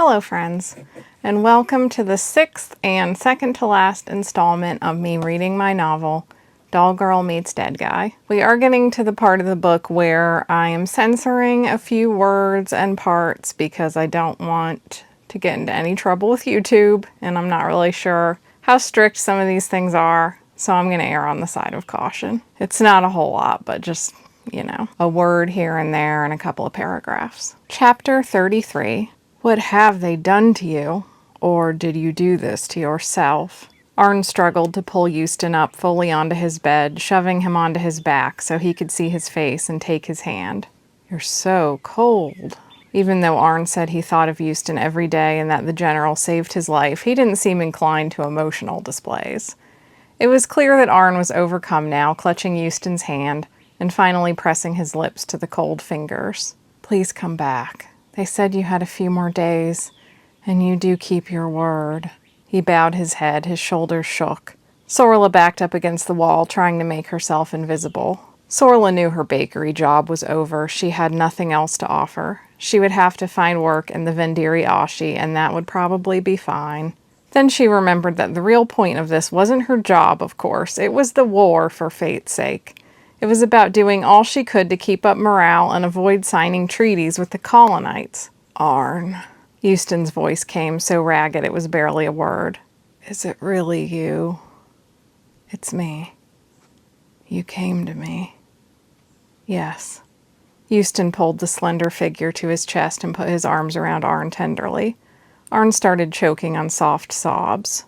Hello friends, and welcome to the 6th and second to last installment of me reading my novel, Doll Girl Meets Dead Guy. We are getting to the part of the book where I am censoring a few words and parts because I don't want to get into any trouble with YouTube, and I'm not really sure how strict some of these things are, so I'm going to err on the side of caution. It's not a whole lot, but just, a word here and there and a couple of paragraphs. Chapter 33. What have they done to you? Or did you do this to yourself? Arn struggled to pull Euston up fully onto his bed, shoving him onto his back so he could see his face and take his hand. You're so cold. Even though Arn said he thought of Euston every day and that the general saved his life, he didn't seem inclined to emotional displays. It was clear that Arn was overcome now, clutching Euston's hand and finally pressing his lips to the cold fingers. Please come back. They said you had a few more days, and you do keep your word. He bowed his head, his shoulders shook. Sorla backed up against the wall, trying to make herself invisible. Sorla knew her bakery job was over. She had nothing else to offer. She would have to find work in the Vendiri Ashi, and that would probably be fine. Then she remembered that the real point of this wasn't her job, of course. It was the war, for fate's sake. It was about doing all she could to keep up morale and avoid signing treaties with the Colonites. Arn. Euston's voice came so ragged it was barely a word. Is it really you? It's me. You came to me. Yes. Euston pulled the slender figure to his chest and put his arms around Arn tenderly. Arn started choking on soft sobs.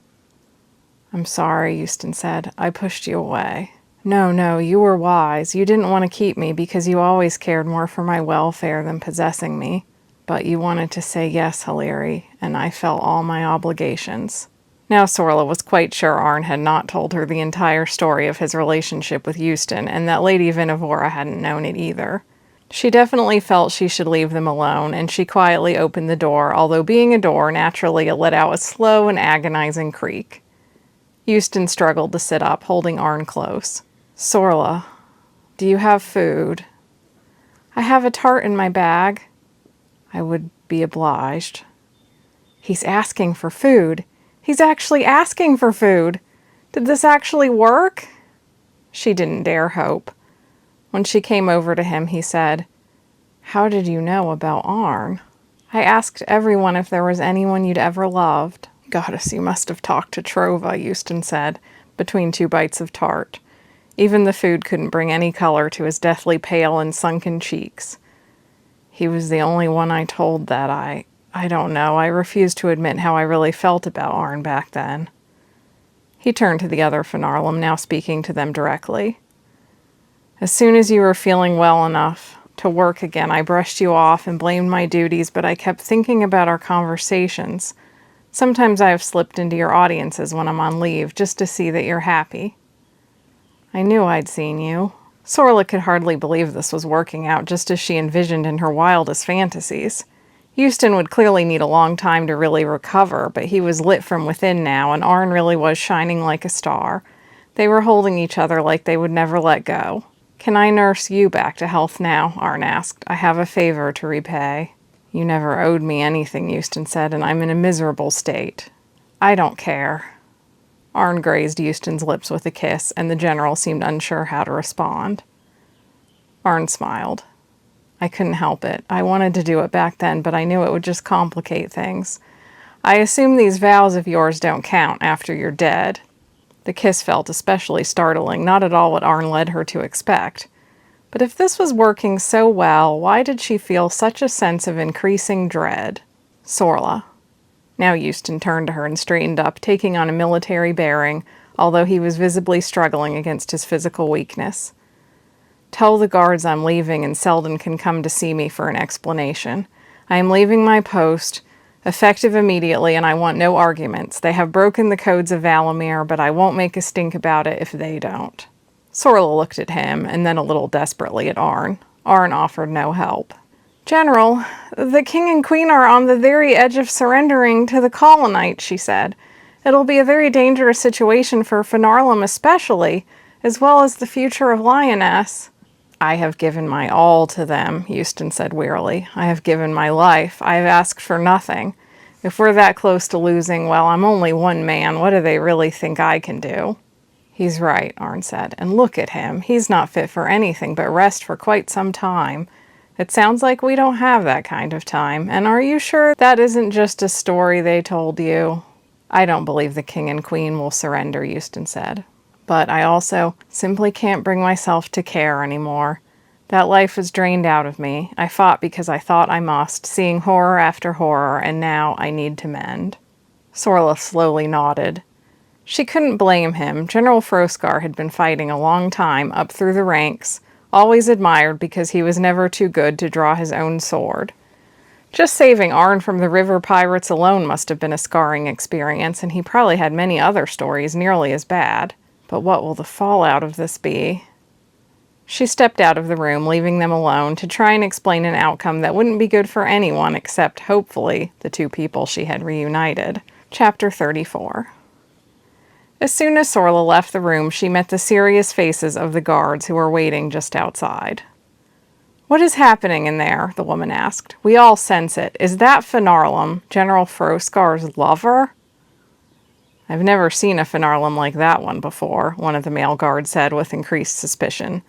I'm sorry, Euston said. I pushed you away. No, you were wise. You didn't want to keep me because you always cared more for my welfare than possessing me. But you wanted to say yes, Hilary, and I felt all my obligations. Now Sorla was quite sure Arn had not told her the entire story of his relationship with Euston, and that Lady Vinivora hadn't known it either. She definitely felt she should leave them alone, and she quietly opened the door, although being a door, naturally it let out a slow and agonizing creak. Euston struggled to sit up, holding Arn close. Sorla, do you have food? I have a tart in my bag. I would be obliged. He's asking for food. He's actually asking for food. Did this actually work? She didn't dare hope. When she came over to him, he said, How did you know about Arn? I asked everyone if there was anyone you'd ever loved. Goddess, you must have talked to Trova, Euston said, between two bites of tart. Even the food couldn't bring any color to his deathly pale and sunken cheeks. He was the only one I told that I don't know. I refused to admit how I really felt about Arn back then. He turned to the other Finarlum, now speaking to them directly. As soon as you were feeling well enough to work again, I brushed you off and blamed my duties, but I kept thinking about our conversations. Sometimes I have slipped into your audiences when I'm on leave, just to see that you're happy. I knew I'd seen you. Sorla could hardly believe this was working out just as she envisioned in her wildest fantasies. Euston would clearly need a long time to really recover, but he was lit from within now, and Arn really was shining like a star. They were holding each other like they would never let go. Can I nurse you back to health now? Arn asked. I have a favor to repay. You never owed me anything, Euston said, and I'm in a miserable state. I don't care. Arn grazed Euston's lips with a kiss, and the general seemed unsure how to respond. Arn smiled. I couldn't help it. I wanted to do it back then, but I knew it would just complicate things. I assume these vows of yours don't count after you're dead. The kiss felt especially startling, not at all what Arn led her to expect. But if this was working so well, why did she feel such a sense of increasing dread? Sorla. Now Euston turned to her and straightened up, taking on a military bearing, although he was visibly struggling against his physical weakness. Tell the guards I'm leaving and Seldon can come to see me for an explanation. I am leaving my post, effective immediately, and I want no arguments. They have broken the codes of Valamir, but I won't make a stink about it if they don't. Sorla looked at him, and then a little desperately at Arn. Arn offered no help. General, the king and queen are on the very edge of surrendering to the Colonites, she said. It'll be a very dangerous situation for Finarlum especially, as well as the future of Lioness. I have given my all to them, Euston said wearily. I have given my life. I have asked for nothing. If we're that close to losing, well, I'm only one man. What do they really think I can do? He's right, Arn said. And look at him. He's not fit for anything but rest for quite some time. It sounds like we don't have that kind of time. And are you sure that isn't just a story they told you? I don't believe the king and queen will surrender, Euston said. But I also simply can't bring myself to care anymore. That life was drained out of me. I fought because I thought I must, seeing horror after horror, and now I need to mend. Sorla slowly nodded. She couldn't blame him. General Froskar had been fighting a long time up through the ranks, always admired because he was never too good to draw his own sword. Just saving Arn from the river pirates alone must have been a scarring experience, and he probably had many other stories nearly as bad. But what will the fallout of this be? She stepped out of the room, leaving them alone, to try and explain an outcome that wouldn't be good for anyone except, hopefully, the two people she had reunited. Chapter 34. As soon as Sorla left the room, she met the serious faces of the guards who were waiting just outside. "What is happening in there?" the woman asked. "We all sense it. Is that Finarlum, General Froskar's lover?" "I've never seen a Finarlum like that one before," one of the male guards said with increased suspicion.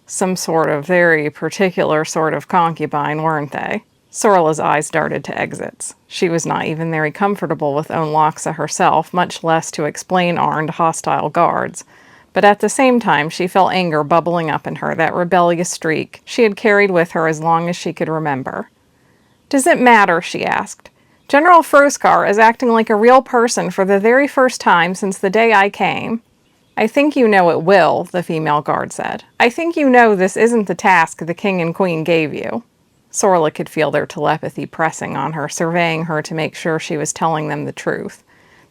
"Some sort of very particular sort of concubine, weren't they?" Sorla's eyes darted to exits. She was not even very comfortable with Onloxa herself, much less to explain Arn to hostile guards. But at the same time, she felt anger bubbling up in her, that rebellious streak she had carried with her as long as she could remember. "Does it matter?" she asked. "General Froskar is acting like a real person for the very first time since the day I came." "I think you know it will," the female guard said. "I think you know this isn't the task the king and queen gave you." Sorla could feel their telepathy pressing on her, surveying her to make sure she was telling them the truth.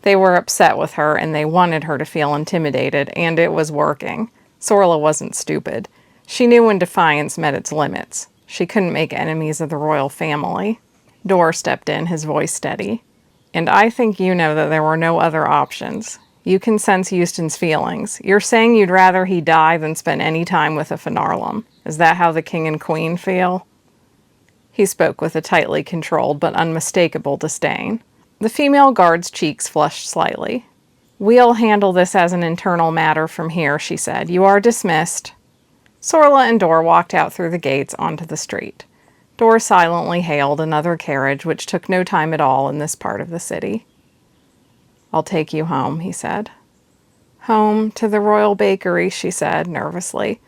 They were upset with her, and they wanted her to feel intimidated, and it was working. Sorla wasn't stupid. She knew when defiance met its limits. She couldn't make enemies of the royal family. Dor stepped in, his voice steady. "And I think you know that there were no other options. You can sense Euston's feelings. You're saying you'd rather he die than spend any time with a Finarlum. Is that how the king and queen feel?" He spoke with a tightly controlled but unmistakable disdain. The female guard's cheeks flushed slightly. "We'll handle this as an internal matter from here," she said. "You are dismissed." Sorla and Dor walked out through the gates onto the street. Dor silently hailed another carriage, which took no time at all in this part of the city. "I'll take you home," he said. "Home to the royal bakery," she said nervously.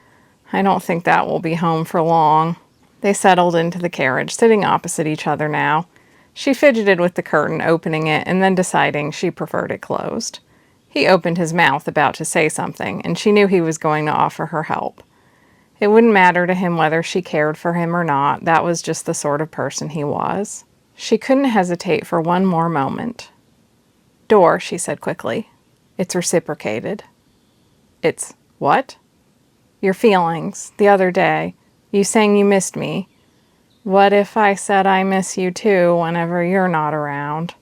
"I don't think that will be home for long." They settled into the carriage, sitting opposite each other now. She fidgeted with the curtain, opening it, and then deciding she preferred it closed. He opened his mouth, about to say something, and she knew he was going to offer her help. It wouldn't matter to him whether she cared for him or not. That was just the sort of person he was. She couldn't hesitate for one more moment. "Dor," she said quickly. "It's reciprocated." "It's what?" "Your feelings, the other day. You saying you missed me. What if I said I miss you too whenever you're not around?"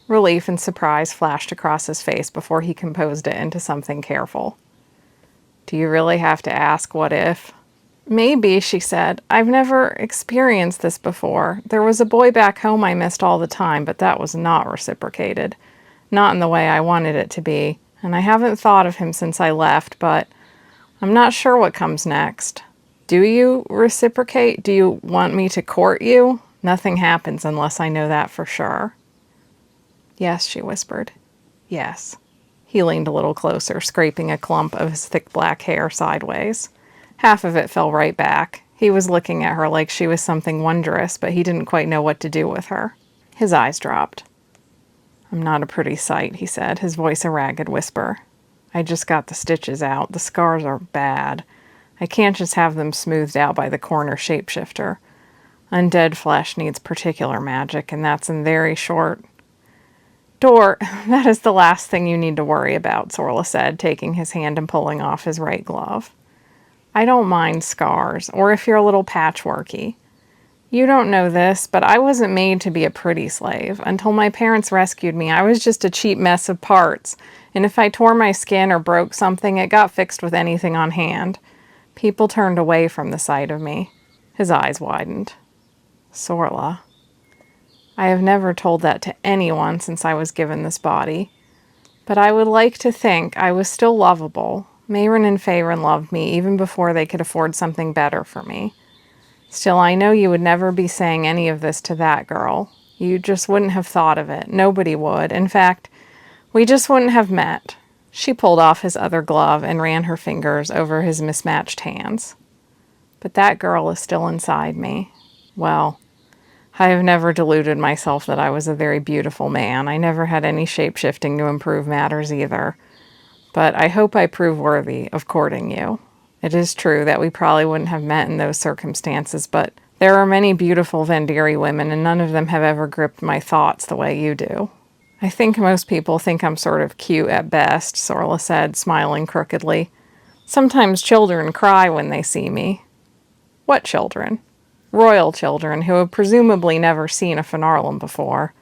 Relief and surprise flashed across his face before he composed it into something careful. "Do you really have to ask what if?" "Maybe," she said. "I've never experienced this before. There was a boy back home I missed all the time, but that was not reciprocated. Not in the way I wanted it to be. And I haven't thought of him since I left, but I'm not sure what comes next." "Do you reciprocate? Do you want me to court you?" "Nothing happens unless I know that for sure." "Yes," she whispered. "Yes." He leaned a little closer, scraping a clump of his thick black hair sideways. Half of it fell right back. He was looking at her like she was something wondrous, but he didn't quite know what to do with her. His eyes dropped. "I'm not a pretty sight," he said, his voice a ragged whisper. "I just got the stitches out. The scars are bad. I can't just have them smoothed out by the corner shapeshifter. Undead flesh needs particular magic, and that's in very short." "Dor, that is the last thing you need to worry about," Sorla said, taking his hand and pulling off his right glove. "I don't mind scars, or if you're a little patchworky. You don't know this, but I wasn't made to be a pretty slave. Until my parents rescued me, I was just a cheap mess of parts, and if I tore my skin or broke something, it got fixed with anything on hand. People turned away from the sight of me." His eyes widened. "Sorla." I have never told that to anyone since I was given this body. But I would like to think I was still lovable. Mayrin and Feyrin loved me even before they could afford something better for me. Still, I know you would never be saying any of this to that girl. You just wouldn't have thought of it. Nobody would. In fact, we just wouldn't have met. She pulled off his other glove and ran her fingers over his mismatched hands. But that girl is still inside me. Well, I have never deluded myself that I was a very beautiful man. I never had any shape-shifting to improve matters either. But I hope I prove worthy of courting you. It is true that we probably wouldn't have met in those circumstances, but there are many beautiful Vendiri women, and none of them have ever gripped my thoughts the way you do. I think most people think I'm sort of cute at best, Sorla said, smiling crookedly. Sometimes children cry when they see me. What children? Royal children who have presumably never seen a Finarlem before.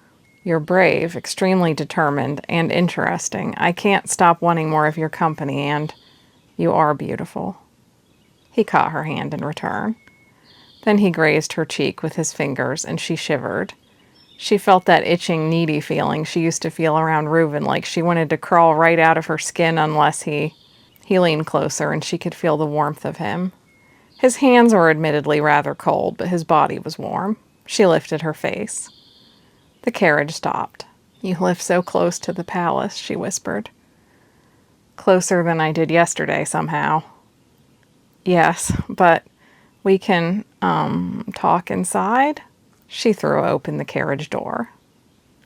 You're brave, extremely determined, and interesting. I can't stop wanting more of your company, and you are beautiful. He caught her hand in return. Then he grazed her cheek with his fingers, and she shivered. She felt that itching, needy feeling she used to feel around Reuven, like she wanted to crawl right out of her skin unless he leaned closer, and she could feel the warmth of him. His hands were admittedly rather cold, but his body was warm. She lifted her face. The carriage stopped. You live so close to the palace, she whispered. Closer than I did yesterday, somehow. Yes, but we can, talk inside? She threw open the carriage door.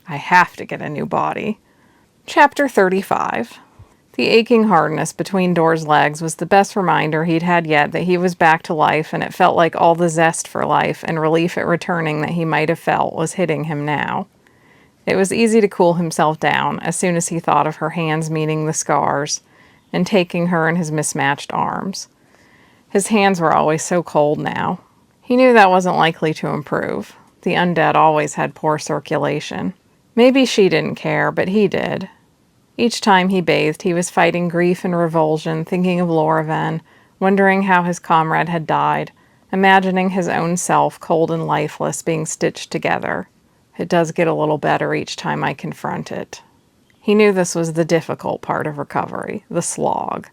I have to get a new body. Chapter 35. The aching hardness between Dor's legs was the best reminder he'd had yet that he was back to life, and it felt like all the zest for life and relief at returning that he might have felt was hitting him now. It was easy to cool himself down as soon as he thought of her hands meeting the scars and taking her in his mismatched arms. His hands were always so cold now. He knew that wasn't likely to improve. The undead always had poor circulation. Maybe she didn't care, but he did. Each time he bathed, he was fighting grief and revulsion, thinking of Lorven, wondering how his comrade had died, imagining his own self, cold and lifeless, being stitched together. It does get a little better each time I confront it. He knew this was the difficult part of recovery, the slog.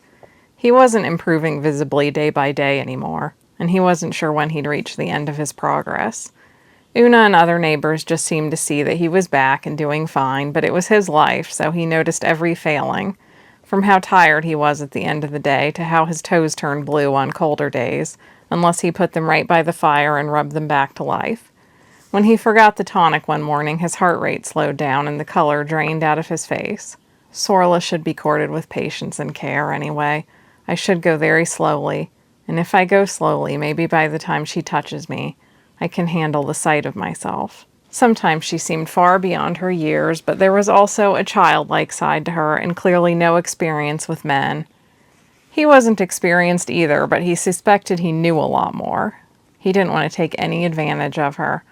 He wasn't improving visibly day by day anymore, and he wasn't sure when he'd reach the end of his progress. Una and other neighbors just seemed to see that he was back and doing fine, but it was his life, so he noticed every failing, from how tired he was at the end of the day to how his toes turned blue on colder days, unless he put them right by the fire and rubbed them back to life. When he forgot the tonic one morning, his heart rate slowed down and the color drained out of his face. Sorla should be courted with patience and care anyway. I should go very slowly, and if I go slowly, maybe by the time she touches me, I can handle the sight of myself. Sometimes she seemed far beyond her years, but there was also a childlike side to her and clearly no experience with men. He wasn't experienced either, but he suspected he knew a lot more. He didn't want to take any advantage of her.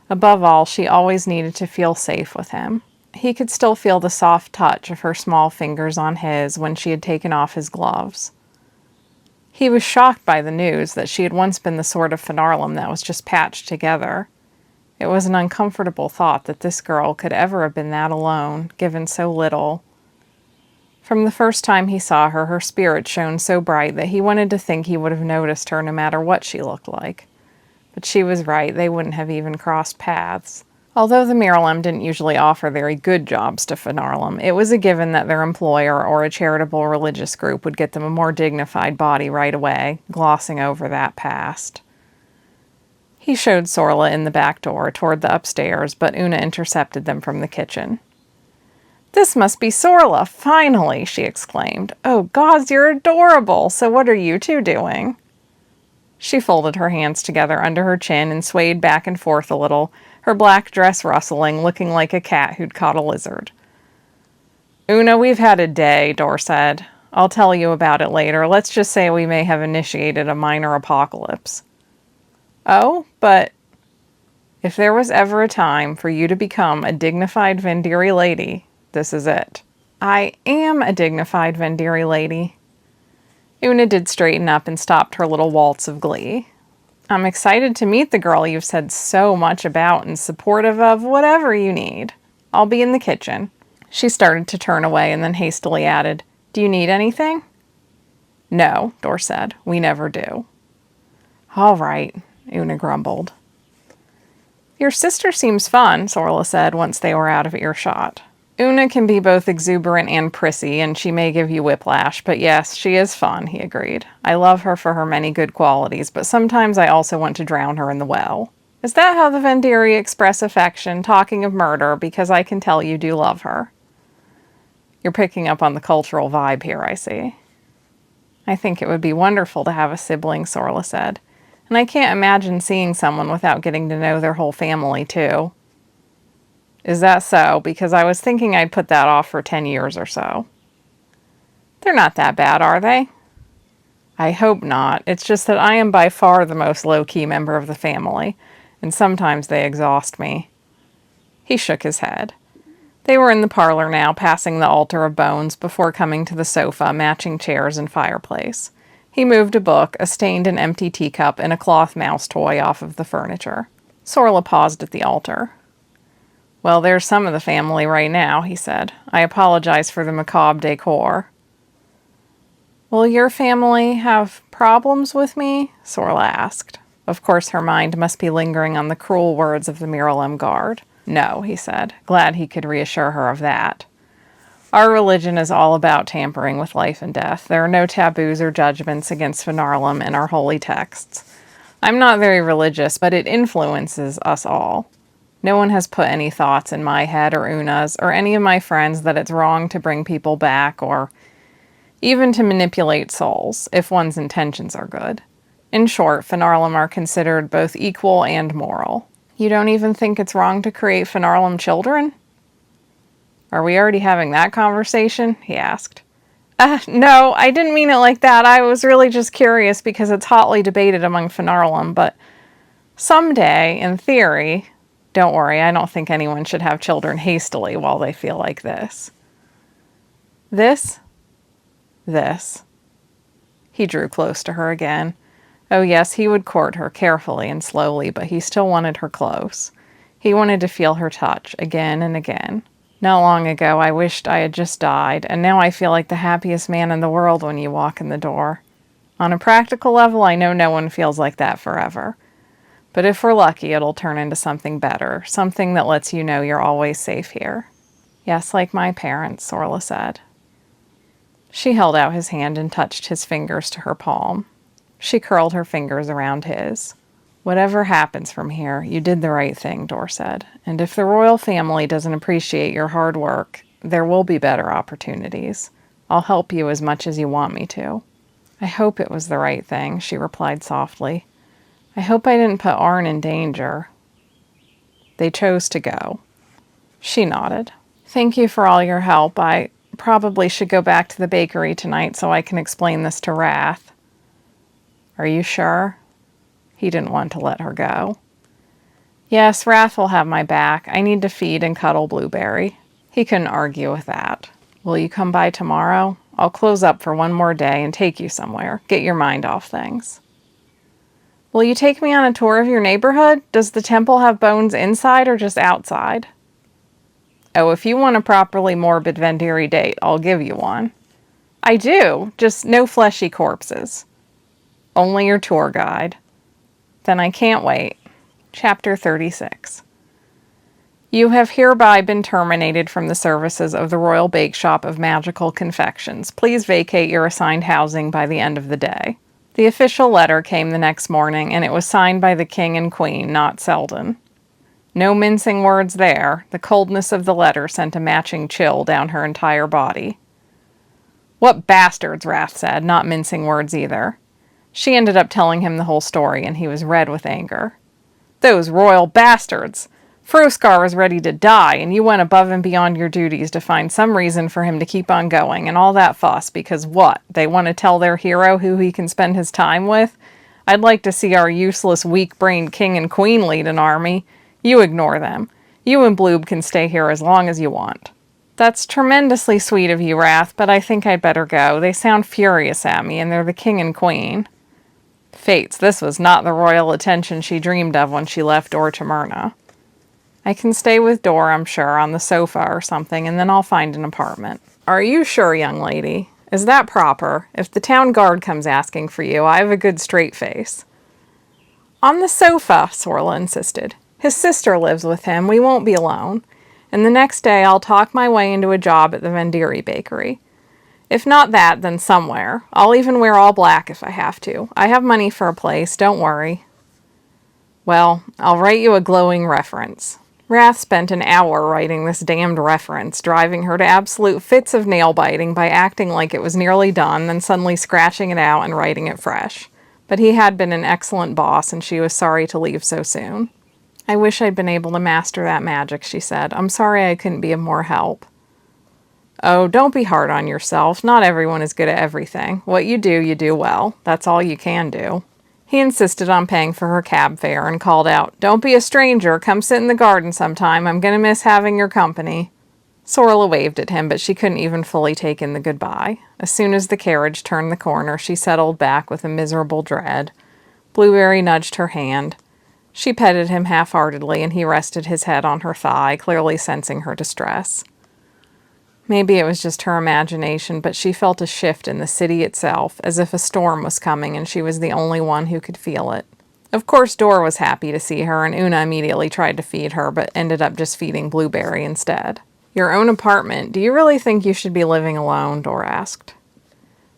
Above all, she always needed to feel safe with him. He could still feel the soft touch of her small fingers on his when she had taken off his gloves. He was shocked by the news that she had once been the sort of Finarlem that was just patched together. It was an uncomfortable thought that this girl could ever have been that alone, given so little. From the first time he saw her, her spirit shone so bright that he wanted to think he would have noticed her no matter what she looked like. But she was right, they wouldn't have even crossed paths. Although the Miralem didn't usually offer very good jobs to Finarlem, it was a given that their employer or a charitable religious group would get them a more dignified body right away, glossing over that past. He showed Sorla in the back door toward the upstairs, but Una intercepted them from the kitchen. "This must be Sorla, finally!" she exclaimed. "Oh, gods, you're adorable! So what are you two doing?" She folded her hands together under her chin and swayed back and forth a little, her black dress rustling, looking like a cat who'd caught a lizard. "Una, we've had a day," Dor said. "I'll tell you about it later. Let's just say we may have initiated a minor apocalypse." "Oh, but if there was ever a time for you to become a dignified Vendiri lady, this is it." "I am a dignified Vendiri lady." Una did straighten up and stopped her little waltz of glee. I'm excited to meet the girl you've said so much about and supportive of whatever you need. I'll be in the kitchen. She started to turn away and then hastily added, Do you need anything? No, Dor said. We never do. All right, Una grumbled. Your sister seems fun, Sorla said once they were out of earshot. Una can be both exuberant and prissy, and she may give you whiplash, but yes, she is fun, he agreed. I love her for her many good qualities, but sometimes I also want to drown her in the well. Is that how the Vendiri express affection, talking of murder, because I can tell you do love her? You're picking up on the cultural vibe here, I see. I think it would be wonderful to have a sibling, Sorla said, and I can't imagine seeing someone without getting to know their whole family, too. Is that so? Because I was thinking I'd put that off for 10 years or so. They're not that bad, are they? I hope not. It's just that I am by far the most low-key member of the family, and sometimes they exhaust me. He shook his head. They were in the parlor now, passing the altar of bones, before coming to the sofa, matching chairs and fireplace. He moved a book, a stained and empty teacup, and a cloth mouse toy off of the furniture. Sorla paused at the altar. Well, there's some of the family right now, he said. I apologize for the macabre decor. Will your family have problems with me? Sorla asked. Of course her mind must be lingering on the cruel words of the Miralem guard. No, he said, glad he could reassure her of that. Our religion is all about tampering with life and death. There are no taboos or judgments against Finarlem in our holy texts. I'm not very religious, but it influences us all. No one has put any thoughts in my head or Una's or any of my friends that it's wrong to bring people back or even to manipulate souls, if one's intentions are good. In short, Finarlem are considered both equal and moral. You don't even think it's wrong to create Finarlem children? Are we already having that conversation? He asked. No, I didn't mean it like that. I was really just curious because it's hotly debated among Finarlem, but someday, in theory... Don't worry, I don't think anyone should have children hastily while they feel like this. This? He drew close to her again. Oh yes, he would court her carefully and slowly, but he still wanted her close. He wanted to feel her touch again and again. Not long ago, I wished I had just died, and now I feel like the happiest man in the world when you walk in the door. On a practical level, I know no one feels like that forever. But if we're lucky, it'll turn into something better, something that lets you know you're always safe here. Yes, like my parents, Sorla said. She held out his hand and touched his fingers to her palm. She curled her fingers around his. Whatever happens from here, you did the right thing, Dor said. And if the royal family doesn't appreciate your hard work, there will be better opportunities. I'll help you as much as you want me to. I hope it was the right thing, she replied softly. I hope I didn't put Arn in danger. They chose to go. She nodded. Thank you for all your help. I probably should go back to the bakery tonight so I can explain this to Wrath. Are you sure? He didn't want to let her go. Yes, Wrath will have my back. I need to feed and cuddle Blueberry. He couldn't argue with that. Will you come by tomorrow? I'll close up for one more day and take you somewhere. Get your mind off things. Will you take me on a tour of your neighborhood? Does the temple have bones inside or just outside? Oh, if you want a properly morbid Vendiri date, I'll give you one. I do, just no fleshy corpses. Only your tour guide. Then I can't wait. Chapter 36. You have hereby been terminated from the services of the Royal Bake Shop of Magical Confections. Please vacate your assigned housing by the end of the day. The official letter came the next morning, and it was signed by the King and Queen, not Seldon. No mincing words there. The coldness of the letter sent a matching chill down her entire body. What bastards, Wrath said, not mincing words either. She ended up telling him the whole story, and he was red with anger. Those royal bastards! Froskar was ready to die, and you went above and beyond your duties to find some reason for him to keep on going, and all that fuss, because what? They want to tell their hero who he can spend his time with? I'd like to see our useless, weak-brained king and queen lead an army. You ignore them. You and Bloob can stay here as long as you want. That's tremendously sweet of you, Wrath, but I think I'd better go. They sound furious at me, and they're the king and queen. Fates, this was not the royal attention she dreamed of when she left Dor to Myrna. I can stay with Dor, I'm sure, on the sofa or something, and then I'll find an apartment. Are you sure, young lady? Is that proper? If the town guard comes asking for you, I have a good straight face. On the sofa, Sorla insisted. His sister lives with him. We won't be alone. And the next day I'll talk my way into a job at the Vendiri bakery. If not that, then somewhere. I'll even wear all black if I have to. I have money for a place, don't worry. Well, I'll write you a glowing reference. Wrath spent an hour writing this damned reference, driving her to absolute fits of nail-biting by acting like it was nearly done, then suddenly scratching it out and writing it fresh. But he had been an excellent boss, and she was sorry to leave so soon. I wish I'd been able to master that magic, she said. I'm sorry I couldn't be of more help. Oh, don't be hard on yourself. Not everyone is good at everything. What you do well. That's all you can do. He insisted on paying for her cab fare and called out, Don't be a stranger. Come sit in the garden sometime. I'm going to miss having your company. Sorla waved at him, but she couldn't even fully take in the goodbye. As soon as the carriage turned the corner, she settled back with a miserable dread. Blueberry nudged her hand. She petted him half-heartedly, and he rested his head on her thigh, clearly sensing her distress. Maybe it was just her imagination, but she felt a shift in the city itself, as if a storm was coming and she was the only one who could feel it. Of course, Dor was happy to see her, and Una immediately tried to feed her, but ended up just feeding Blueberry instead. Your own apartment. Do you really think you should be living alone? Dor asked.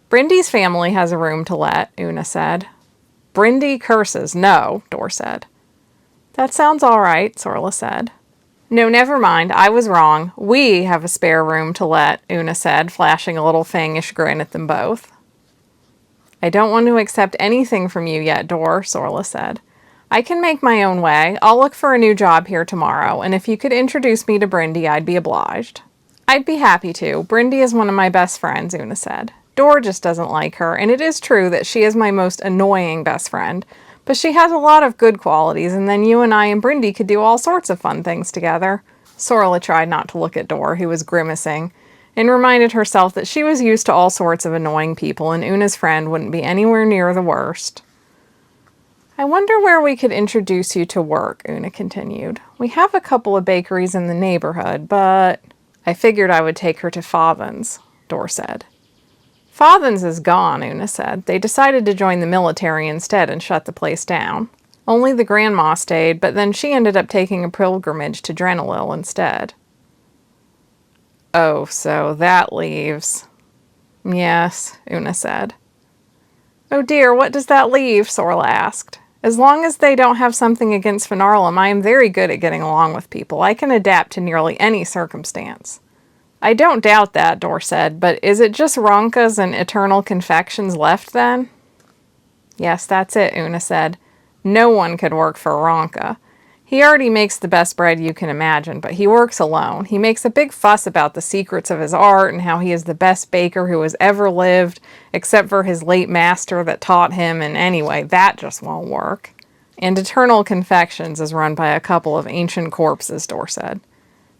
Brindy's family has a room to let, Una said. Brindy curses. No, Dor said. That sounds all right, Sorla said. No, never mind. I was wrong. We have a spare room to let, Una said, flashing a little fangish grin at them both. I don't want to accept anything from you yet, Dor, Sorla said. I can make my own way. I'll look for a new job here tomorrow, and if you could introduce me to Brindy, I'd be obliged. I'd be happy to. Brindy is one of my best friends, Una said. Dor just doesn't like her, and it is true that she is my most annoying best friend, but she has a lot of good qualities, and then you and I and Brindy could do all sorts of fun things together. Sorla tried not to look at Dor, who was grimacing, and reminded herself that she was used to all sorts of annoying people, and Una's friend wouldn't be anywhere near the worst. I wonder where we could introduce you to work, Una continued. We have a couple of bakeries in the neighborhood, but I figured I would take her to Fathen's, Dor said. Fathen's is gone, Una said. They decided to join the military instead and shut the place down. Only the grandma stayed, but then she ended up taking a pilgrimage to Drenalil instead. Oh, so that leaves... Yes, Una said. Oh dear, what does that leave? Sorla asked. As long as they don't have something against Finarlem, I am very good at getting along with people. I can adapt to nearly any circumstance. I don't doubt that, Dor said, but is it just Ronkas and Eternal Confections left then? Yes, that's it, Una said. No one could work for Ronka. He already makes the best bread you can imagine, but he works alone. He makes a big fuss about the secrets of his art and how he is the best baker who has ever lived, except for his late master that taught him, and anyway, that just won't work. And Eternal Confections is run by a couple of ancient corpses, Dor said.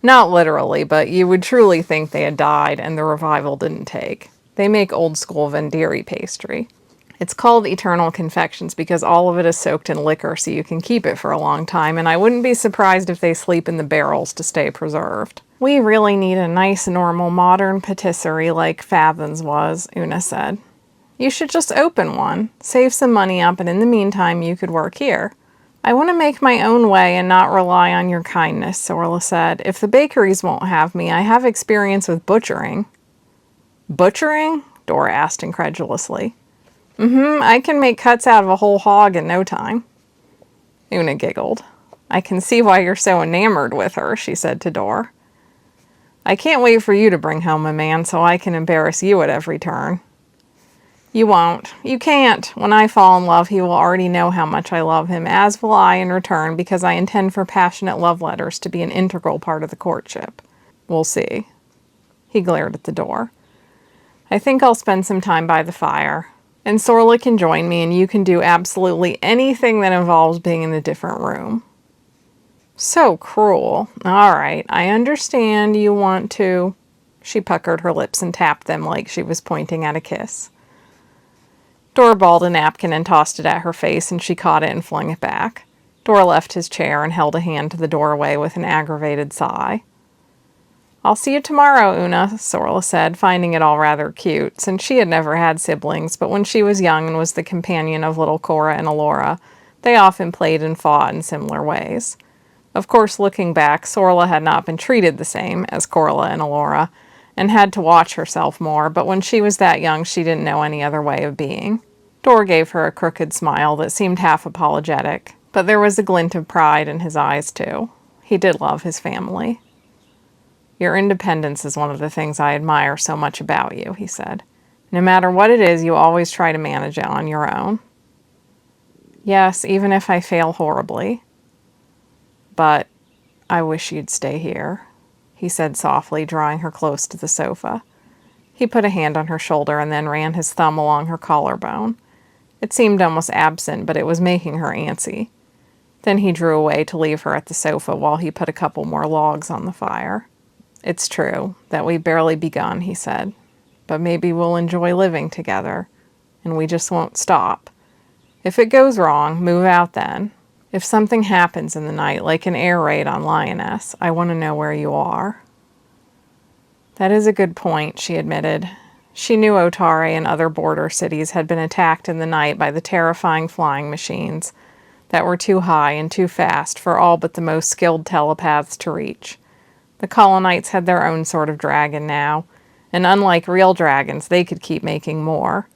Not literally, but you would truly think they had died and the revival didn't take. They make old-school Vendiri pastry. It's called Eternal Confections because all of it is soaked in liquor so you can keep it for a long time, and I wouldn't be surprised if they sleep in the barrels to stay preserved. We really need a nice, normal, modern patisserie like Fathen's was, Una said. You should just open one, save some money up, and in the meantime you could work here. I want to make my own way and not rely on your kindness, Sorla said. If the bakeries won't have me, I have experience with butchering. Butchering? Dor asked incredulously. I can make cuts out of a whole hog in no time. Una giggled. I can see why you're so enamored with her, she said to Dor. I can't wait for you to bring home a man so I can embarrass you at every turn. You won't. You can't. When I fall in love, he will already know how much I love him, as will I in return, because I intend for passionate love letters to be an integral part of the courtship. We'll see. He glared at the door. I think I'll spend some time by the fire. And Sorla can join me, and you can do absolutely anything that involves being in a different room. So cruel. All right, I understand you want to... She puckered her lips and tapped them like she was pointing at a kiss. Dora balled a napkin and tossed it at her face, and she caught it and flung it back. Dora left his chair and held a hand to the doorway with an aggravated sigh. "I'll see you tomorrow, Una," Sorla said, finding it all rather cute, since she had never had siblings, but when she was young and was the companion of little Cora and Alora, they often played and fought in similar ways. Of course, looking back, Sorla had not been treated the same as Cora and Alora, and had to watch herself more, but when she was that young, she didn't know any other way of being. Dora gave her a crooked smile that seemed half apologetic, but there was a glint of pride in his eyes, too. He did love his family. "Your independence is one of the things I admire so much about you," he said. "No matter what it is, you always try to manage it on your own." "Yes, even if I fail horribly. But I wish you'd stay here," he said softly, drawing her close to the sofa. He put a hand on her shoulder and then ran his thumb along her collarbone. It seemed almost absent, but it was making her antsy. Then he drew away to leave her at the sofa while he put a couple more logs on the fire. "It's true that we've barely begun," he said, "but maybe we'll enjoy living together, and we just won't stop. If it goes wrong, move out then. If something happens in the night, like an air raid on Lioness, I want to know where you are." "That is a good point," she admitted. She knew Otari and other border cities had been attacked in the night by the terrifying flying machines that were too high and too fast for all but the most skilled telepaths to reach. The Colonites had their own sort of dragon now, and unlike real dragons, they could keep making more.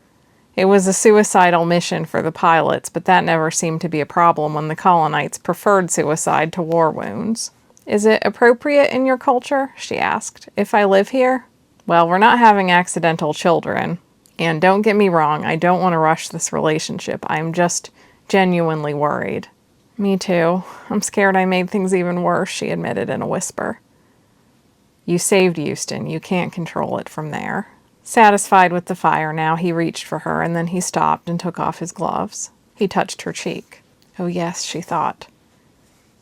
It was a suicidal mission for the pilots, but that never seemed to be a problem when the Colonites preferred suicide to war wounds. "Is it appropriate in your culture?" she asked. "If I live here?" "Well, we're not having accidental children. And don't get me wrong, I don't want to rush this relationship. I'm just genuinely worried." "Me too. I'm scared I made things even worse," she admitted in a whisper. "You saved Houston. You can't control it from there." Satisfied with the fire now, he reached for her, and then he stopped and took off his gloves. He touched her cheek. "Oh yes," she thought.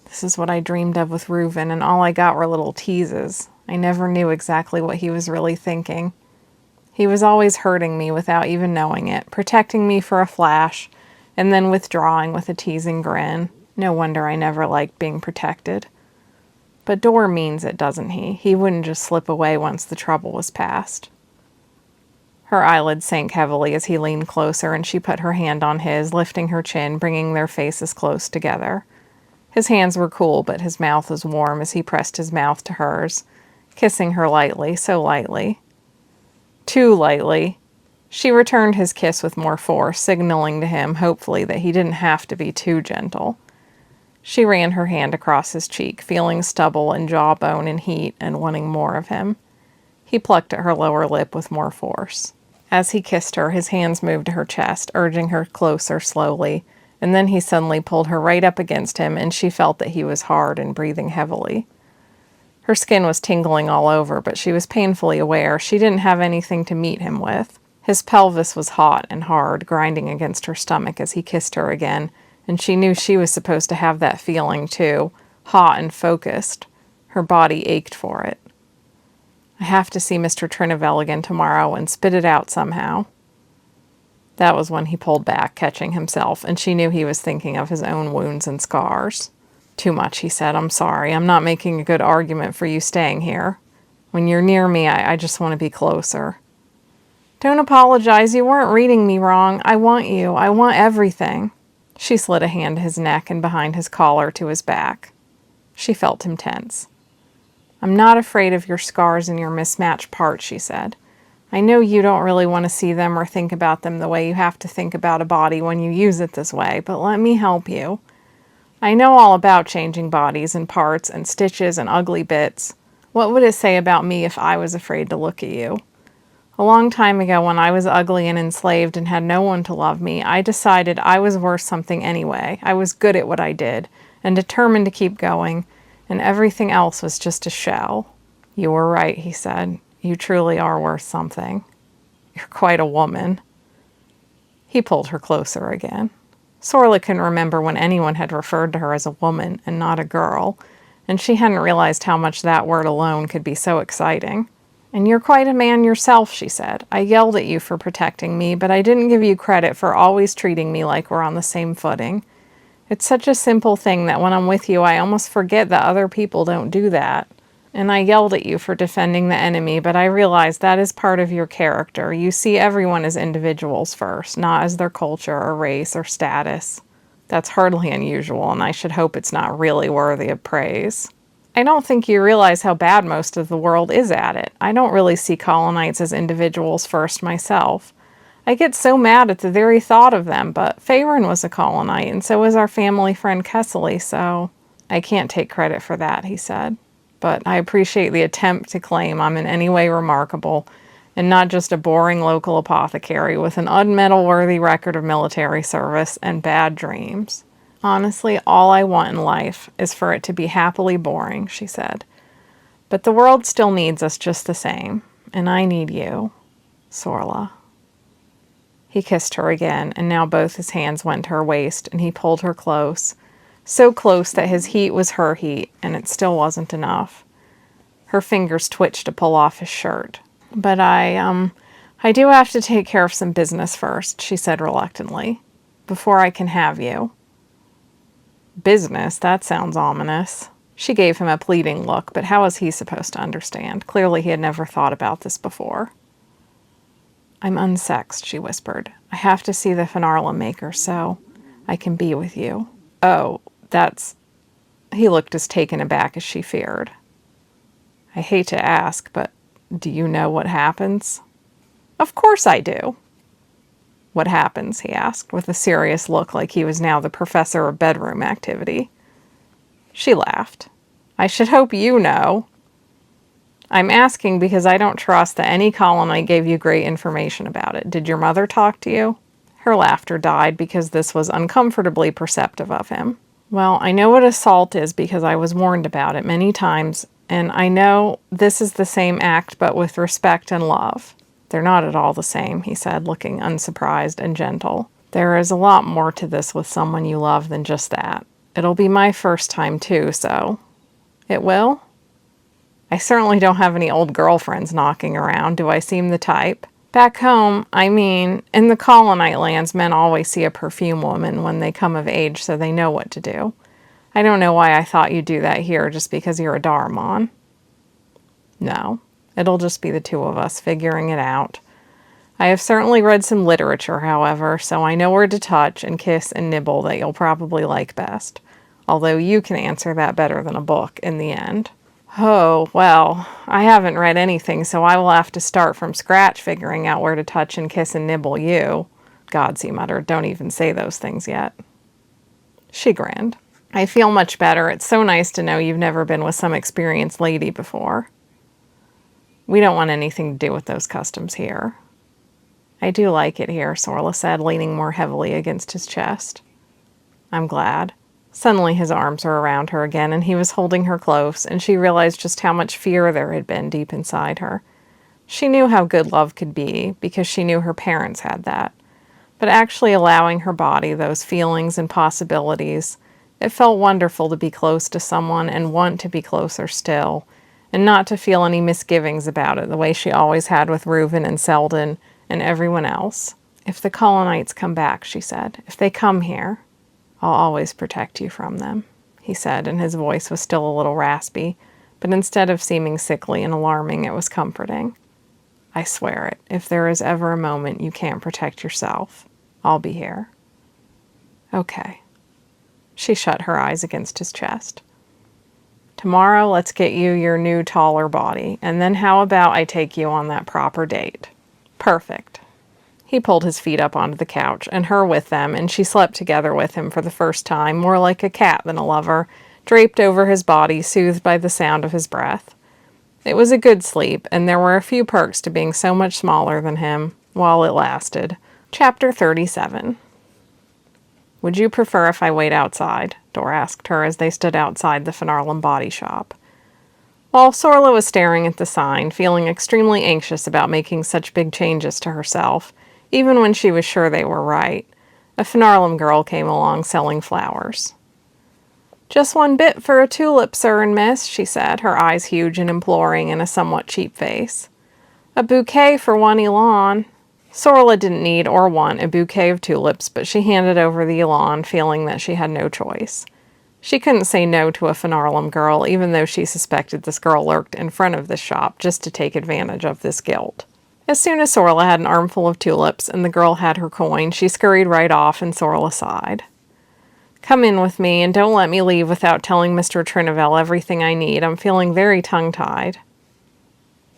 "This is what I dreamed of with Reuven, and all I got were little teases. I never knew exactly what he was really thinking. He was always hurting me without even knowing it, protecting me for a flash, and then withdrawing with a teasing grin. No wonder I never liked being protected. But Dor means it, doesn't he? He wouldn't just slip away once the trouble was past." Her eyelids sank heavily as he leaned closer, and she put her hand on his, lifting her chin, bringing their faces close together. His hands were cool, but his mouth was warm as he pressed his mouth to hers, kissing her lightly, so lightly. Too lightly. She returned his kiss with more force, signaling to him, hopefully, that he didn't have to be too gentle. She ran her hand across his cheek, feeling stubble and jawbone and heat, and wanting more of him. He plucked at her lower lip with more force. As he kissed her, his hands moved to her chest, urging her closer slowly, and then he suddenly pulled her right up against him, and she felt that he was hard and breathing heavily. Her skin was tingling all over, but she was painfully aware she didn't have anything to meet him with. His pelvis was hot and hard, grinding against her stomach as he kissed her again, and she knew she was supposed to have that feeling too, hot and focused. Her body ached for it. "I have to see Mr. Trinivell again tomorrow and spit it out somehow." That was when he pulled back, catching himself, and she knew he was thinking of his own wounds and scars. "Too much," he said. "I'm sorry. I'm not making a good argument for you staying here. When you're near me, I just want to be closer." "Don't apologize. You weren't reading me wrong. I want you. I want everything." She slid a hand to his neck and behind his collar to his back. She felt him tense. "I'm not afraid of your scars and your mismatched parts," she said. "I know you don't really want to see them or think about them the way you have to think about a body when you use it this way, but let me help you. I know all about changing bodies and parts and stitches and ugly bits. What would it say about me if I was afraid to look at you? A long time ago, when I was ugly and enslaved and had no one to love me, I decided I was worth something anyway. I was good at what I did and determined to keep going, and everything else was just a shell." "You were right," he said. "You truly are worth something. You're quite a woman." He pulled her closer again. Sorla couldn't remember when anyone had referred to her as a woman and not a girl, and she hadn't realized how much that word alone could be so exciting. And you're quite a man yourself, she said. I yelled at you for protecting me, but I didn't give you credit for always treating me like we're on the same footing. It's such a simple thing that when I'm with you, I almost forget that other people don't do that. And I yelled at you for defending the enemy, but I realized that is part of your character. You see everyone as individuals first, not as their culture or race or status. That's hardly unusual, and I should hope it's not really worthy of praise. I don't think you realize how bad most of the world is at it. I don't really see colonites as individuals first myself. I get so mad at the very thought of them, but Faerun was a colonite, and so was our family friend Kessely, so I can't take credit for that, he said. But I appreciate the attempt to claim I'm in any way remarkable, and not just a boring local apothecary with an unmedal-worthy record of military service and bad dreams. Honestly, all I want in life is for it to be happily boring, she said. But the world still needs us just the same, and I need you, Sorla. He kissed her again, and now both his hands went to her waist, and he pulled her close, so close that his heat was her heat, and it still wasn't enough. Her fingers twitched to pull off his shirt. But I do have to take care of some business first, she said reluctantly, before I can have you. Business? That sounds ominous. She gave him a pleading look, but how was he supposed to understand? Clearly he had never thought about this before. I'm unsexed, she whispered. I have to see the Finarla maker so I can be with you. Oh, that's... He looked as taken aback as she feared. I hate to ask, but do you know what happens? Of course I do. What happens? He asked, with a serious look like he was now the professor of bedroom activity. She laughed. I should hope you know. I'm asking because I don't trust that any colonite gave you great information about it. Did your mother talk to you? Her laughter died because this was uncomfortably perceptive of him. Well, I know what assault is because I was warned about it many times, and I know this is the same act but with respect and love. They're not at all the same, he said, looking unsurprised and gentle. There is a lot more to this with someone you love than just that. It'll be my first time too, so... It will? I certainly don't have any old girlfriends knocking around. Do I seem the type? Back home, I mean, in the colonite lands, men always see a perfume woman when they come of age so they know what to do. I don't know why I thought you'd do that here just because you're a Darmon. No, it'll just be the two of us figuring it out. I have certainly read some literature, however, so I know where to touch and kiss and nibble that you'll probably like best. Although you can answer that better than a book in the end. Oh, well, I haven't read anything, so I will have to start from scratch figuring out where to touch and kiss and nibble you. Gods, he muttered, don't even say those things yet. She grinned. I feel much better. It's so nice to know you've never been with some experienced lady before. We don't want anything to do with those customs here. I do like it here, Sorla said, leaning more heavily against his chest. I'm glad. Suddenly his arms were around her again, and he was holding her close, and she realized just how much fear there had been deep inside her. She knew how good love could be, because she knew her parents had that. But actually allowing her body those feelings and possibilities, it felt wonderful to be close to someone and want to be closer still, and not to feel any misgivings about it the way she always had with Reuven and Seldon and everyone else. If the colonites come back, she said, if they come here, I'll always protect you from them, he said, and his voice was still a little raspy, but instead of seeming sickly and alarming, it was comforting. I swear it. If there is ever a moment you can't protect yourself, I'll be here. Okay. She shut her eyes against his chest. Tomorrow, let's get you your new, taller body, and then how about I take you on that proper date? Perfect. He pulled his feet up onto the couch, and her with them, and she slept together with him for the first time, more like a cat than a lover, draped over his body, soothed by the sound of his breath. It was a good sleep, and there were a few perks to being so much smaller than him, while it lasted. Chapter 37. Would you prefer if I wait outside? Dor asked her as they stood outside the Finarlan body shop. While Sorla was staring at the sign, feeling extremely anxious about making such big changes to herself, even when she was sure they were right, a Finarlan girl came along selling flowers. Just one bit for a tulip, sir and miss, she said, her eyes huge and imploring in a somewhat cheap face. A bouquet for one elan. Sorla didn't need or want a bouquet of tulips, but she handed over the elan, feeling that she had no choice. She couldn't say no to a Finarlem girl, even though she suspected this girl lurked in front of the shop just to take advantage of this guilt. As soon as Sorla had an armful of tulips and the girl had her coin, she scurried right off and Sorla sighed. Come in with me and don't let me leave without telling Mr. Trinivell everything I need. I'm feeling very tongue-tied.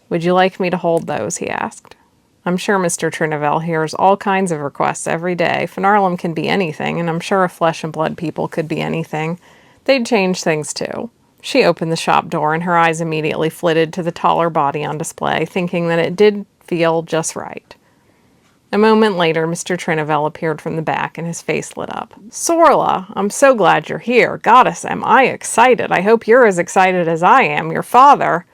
Would you like me to hold those? He asked. I'm sure Mr. Trinivell hears all kinds of requests every day. Finarlem can be anything, and I'm sure if flesh and blood people could be anything, they'd change things too. She opened the shop door and her eyes immediately flitted to the taller body on display, thinking that it did feel just right. A moment later, Mr. Trinivell appeared from the back and his face lit up. Sorla, I'm so glad you're here. Goddess, am I excited. I hope you're as excited as I am. Your father.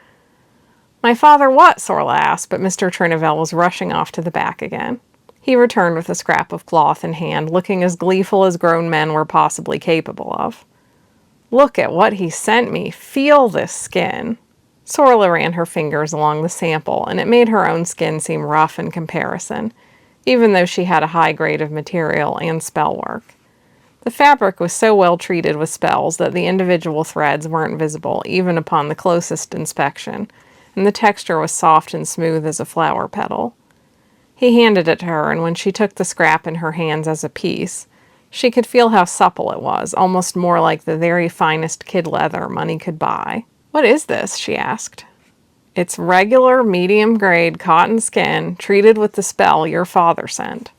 My father what? Sorla asked, but Mr. Trinivell was rushing off to the back again. He returned with a scrap of cloth in hand, looking as gleeful as grown men were possibly capable of. Look at what he sent me. Feel this skin. Sorla ran her fingers along the sample, and it made her own skin seem rough in comparison, even though she had a high grade of material and spell work. The fabric was so well treated with spells that the individual threads weren't visible, even upon the closest inspection, and the texture was soft and smooth as a flower petal. He handed it to her, and when she took the scrap in her hands as a piece, she could feel how supple it was, almost more like the very finest kid leather money could buy. What is this? She asked. It's regular, medium-grade cotton skin treated with the spell your father sent.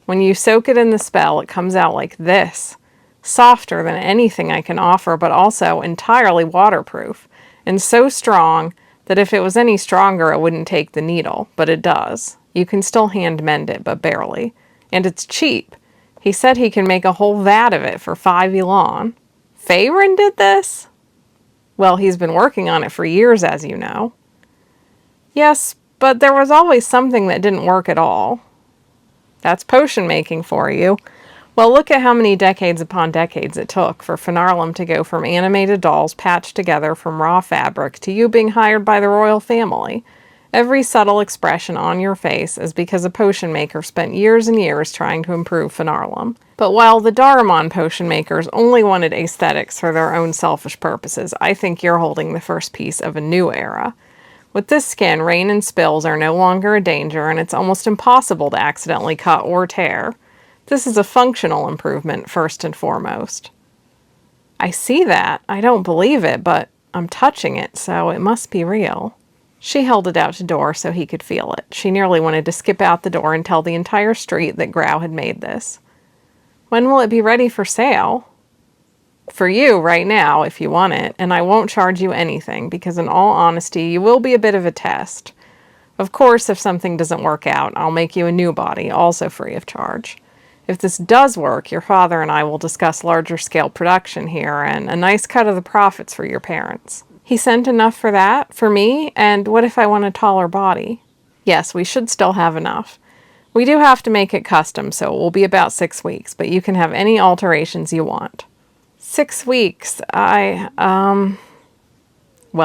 When you soak it in the spell, it comes out like this, softer than anything I can offer, but also entirely waterproof, and so strong that if it was any stronger, it wouldn't take the needle, but it does. You can still hand mend it, but barely. And it's cheap. He said he can make a whole vat of it for 5 elan. Feyrin did this? Well, he's been working on it for years, as you know. Yes, but there was always something that didn't work at all. That's potion making for you. Well, look at how many decades upon decades it took for Finarlem to go from animated dolls patched together from raw fabric to you being hired by the royal family. Every subtle expression on your face is because a potion maker spent years and years trying to improve Finarlem. But while the Daramon potion makers only wanted aesthetics for their own selfish purposes, I think you're holding the first piece of a new era. With this skin, rain and spills are no longer a danger, and it's almost impossible to accidentally cut or tear. This is a functional improvement, first and foremost. I see that. I don't believe it, but I'm touching it, so it must be real. She held it out to Dor so he could feel it. She nearly wanted to skip out the door and tell the entire street that Grau had made this. When will it be ready for sale? For you, right now, if you want it, and I won't charge you anything, because in all honesty, you will be a bit of a test. Of course, if something doesn't work out, I'll make you a new body, also free of charge. If this does work, your father and I will discuss larger scale production here, and a nice cut of the profits for your parents. He sent enough for that, for me, and what if I want a taller body? Yes, we should still have enough. We do have to make it custom, so it will be about 6 weeks, but you can have any alterations you want. 6 weeks, well,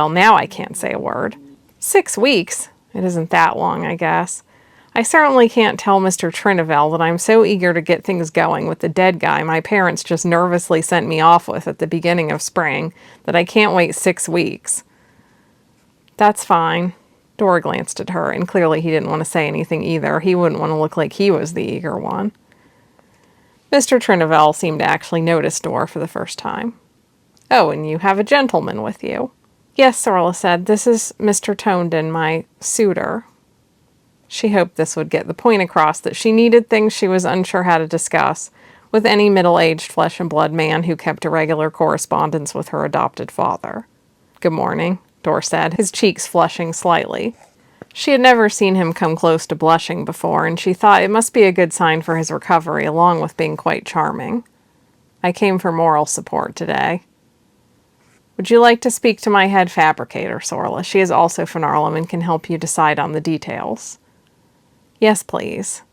now I can't say a word. 6 weeks? It isn't that long, I guess. I certainly can't tell Mr. Trinivell that I'm so eager to get things going with the dead guy my parents just nervously sent me off with at the beginning of spring that I can't wait 6 weeks. That's fine. Dora glanced at her, and clearly he didn't want to say anything either. He wouldn't want to look like he was the eager one. Mr. Trinivell seemed to actually notice Dora for the first time. Oh, and you have a gentleman with you. Yes, Sorla said. This is Mr. Tonden, my suitor. She hoped this would get the point across that she needed things she was unsure how to discuss with any middle-aged flesh-and-blood man who kept a regular correspondence with her adopted father. Good morning, Dor said, his cheeks flushing slightly. She had never seen him come close to blushing before, and she thought it must be a good sign for his recovery, along with being quite charming. I came for moral support today. Would you like to speak to my head fabricator, Sorla? She is also Finarlem and can help you decide on the details. Yes, please.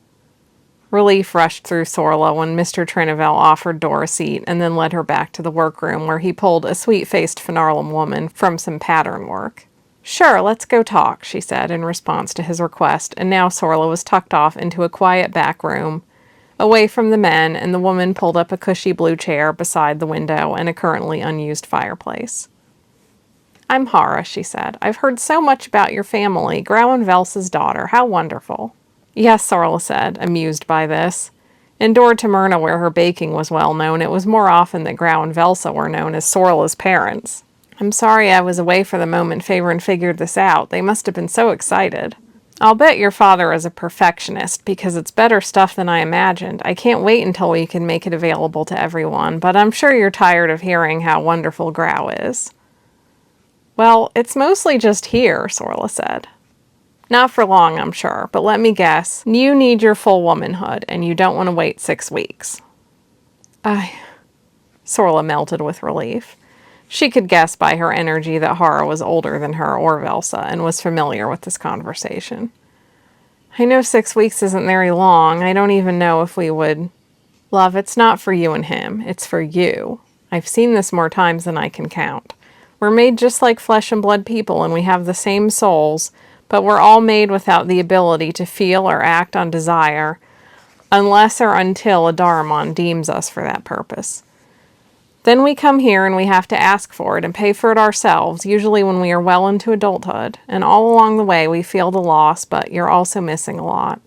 Relief rushed through Sorla when Mr. Trinivell offered Dor a seat and then led her back to the workroom where he pulled a sweet-faced Finarlem woman from some pattern work. "Sure, let's go talk," she said in response to his request, and now Sorla was tucked off into a quiet back room, away from the men, and the woman pulled up a cushy blue chair beside the window and a currently unused fireplace. "I'm Hara," she said. "I've heard so much about your family. Grauenvelsa's daughter. How wonderful." "Yes," Sorla said, amused by this. In Dor Tamurna, where her baking was well known, it was more often that Grauenvelsa were known as Sorla's parents. "I'm sorry I was away for the moment Faerun figured this out. They must have been so excited." "I'll bet your father is a perfectionist, because it's better stuff than I imagined. I can't wait until we can make it available to everyone, but I'm sure you're tired of hearing how wonderful Grau is." "Well, it's mostly just here," Sorla said. "Not for long, I'm sure, but let me guess. You need your full womanhood, and you don't want to wait 6 weeks. Sorla melted with relief. She could guess by her energy that Hara was older than her or Velsa, and was familiar with this conversation. "I know 6 weeks isn't very long. I don't even know if we would..." "Love, it's not for you and him. It's for you. I've seen this more times than I can count. We're made just like flesh and blood people, and we have the same souls, but we're all made without the ability to feel or act on desire, unless or until a Daramon deems us for that purpose. Then we come here and we have to ask for it and pay for it ourselves, usually when we are well into adulthood, and all along the way we feel the loss, but you're also missing a lot.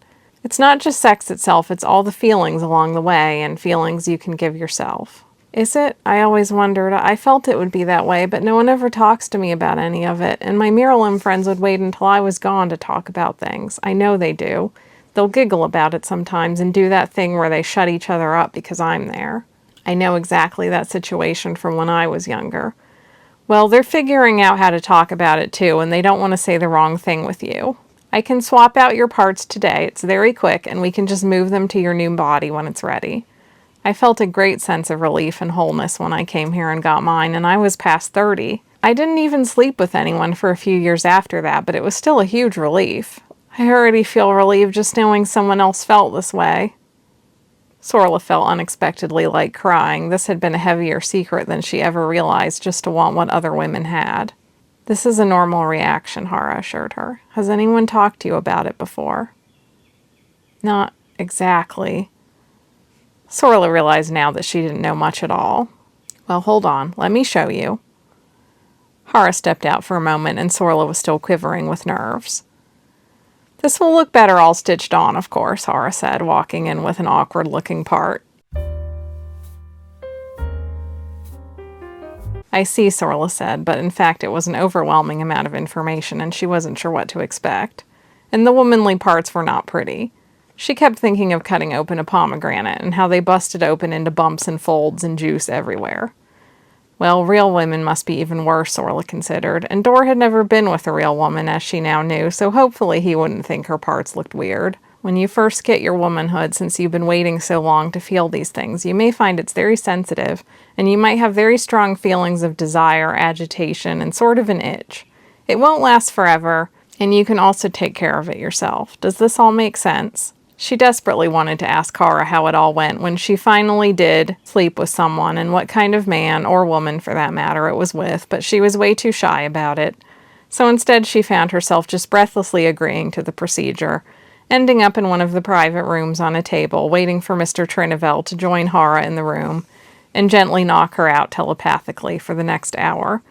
It's not just sex itself, it's all the feelings along the way, and feelings you can give yourself." "Is it? I always wondered. I felt it would be that way, but no one ever talks to me about any of it, and my Miralim friends would wait until I was gone to talk about things. I know they do. They'll giggle about it sometimes and do that thing where they shut each other up because I'm there. I know exactly that situation from when I was younger. Well, they're figuring out how to talk about it too, and they don't want to say the wrong thing with you. I can swap out your parts today. It's very quick, and we can just move them to your new body when it's ready. I felt a great sense of relief and wholeness when I came here and got mine, and I was past 30. I didn't even sleep with anyone for a few years after that, but it was still a huge relief. I already feel relieved just knowing someone else felt this way." Sorla felt unexpectedly like crying. This had been a heavier secret than she ever realized, just to want what other women had. "This is a normal reaction," Hara assured her. "Has anyone talked to you about it before?" "Not exactly." Sorla realized now that she didn't know much at all. "Well, hold on. Let me show you." Hara stepped out for a moment, and Sorla was still quivering with nerves. "This will look better all stitched on, of course," Hara said, walking in with an awkward-looking part. "I see," Sorla said, but in fact it was an overwhelming amount of information, and she wasn't sure what to expect. And the womanly parts were not pretty. She kept thinking of cutting open a pomegranate, and how they busted open into bumps and folds and juice everywhere. Well, real women must be even worse, Sorla considered, and Dor had never been with a real woman, as she now knew, so hopefully he wouldn't think her parts looked weird. When you first get your womanhood, since you've been waiting so long to feel these things, you may find it's very sensitive, and you might have very strong feelings of desire, agitation, and sort of an itch. It won't last forever, and you can also take care of it yourself. Does this all make sense?" She desperately wanted to ask Hara how it all went when she finally did sleep with someone, and what kind of man, or woman for that matter, it was with, but she was way too shy about it. So instead she found herself just breathlessly agreeing to the procedure, ending up in one of the private rooms on a table, waiting for Mr. Trinivel to join Hara in the room, and gently knock her out telepathically for the next hour,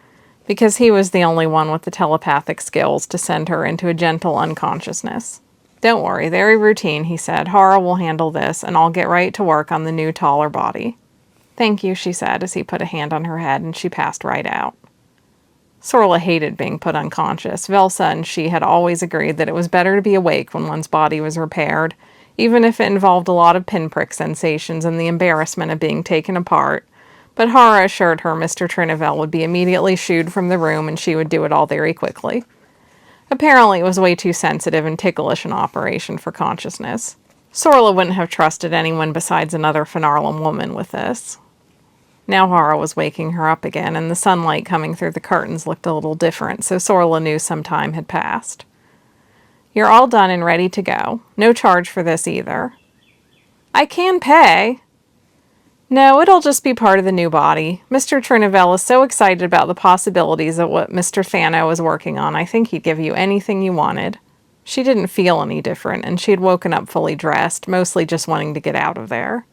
because he was the only one with the telepathic skills to send her into a gentle unconsciousness. "Don't worry, very routine," he said. "Hara will handle this, and I'll get right to work on the new, taller body." "Thank you," she said, as he put a hand on her head, and she passed right out. Sorla hated being put unconscious. Velsa and she had always agreed that it was better to be awake when one's body was repaired, even if it involved a lot of pinprick sensations and the embarrassment of being taken apart. But Hara assured her Mr. Trinivel would be immediately shooed from the room, and she would do it all very quickly. Apparently it was way too sensitive and ticklish an operation for consciousness. Sorla wouldn't have trusted anyone besides another Finarlem woman with this. Now Hara was waking her up again, and the sunlight coming through the curtains looked a little different, so Sorla knew some time had passed. "You're all done and ready to go. No charge for this either." "I can pay." No, it'll just be part of the new body. Mr. Trinivell is so excited about the possibilities of what Mr. Thano is working on, I think he'd give you anything you wanted. She didn't feel any different, and she had woken up fully dressed, mostly just wanting to get out of there.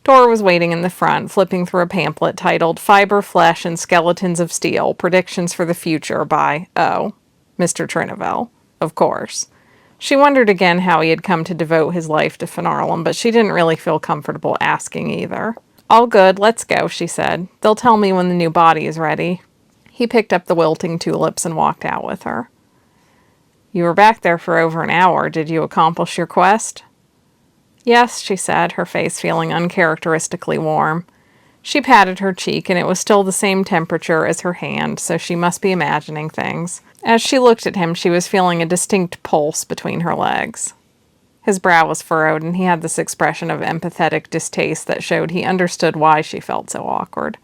Dora was waiting in the front, flipping through a pamphlet titled Fiber, Flesh, and Skeletons of Steel, Predictions for the Future by, Mr. Trinivell, of course. She wondered again how he had come to devote his life to Finarlem, but she didn't really feel comfortable asking either. All good, let's go, she said. They'll tell me when the new body is ready. He picked up the wilting tulips and walked out with her. You were back there for over an hour. Did you accomplish your quest? Yes, she said, her face feeling uncharacteristically warm. She patted her cheek, and it was still the same temperature as her hand, so she must be imagining things. As she looked at him, she was feeling a distinct pulse between her legs. His brow was furrowed, and he had this expression of empathetic distaste that showed he understood why she felt so awkward.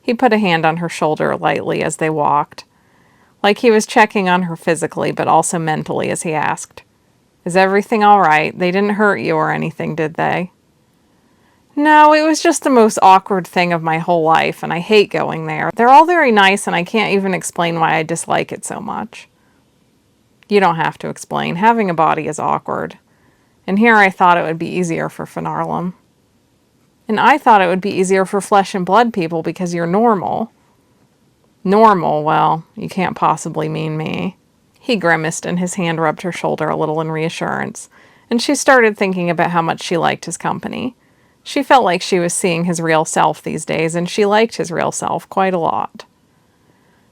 He put a hand on her shoulder lightly as they walked, like he was checking on her physically, but also mentally, as he asked, Is everything all right? They didn't hurt you or anything, did they? No, it was just the most awkward thing of my whole life, and I hate going there. They're all very nice, and I can't even explain why I dislike it so much. You don't have to explain. Having a body is awkward. And here I thought it would be easier for Finarlem. And I thought it would be easier for flesh and blood people because you're normal. Normal? Well, you can't possibly mean me. He grimaced, and his hand rubbed her shoulder a little in reassurance, and she started thinking about how much she liked his company. She felt like she was seeing his real self these days, and she liked his real self quite a lot.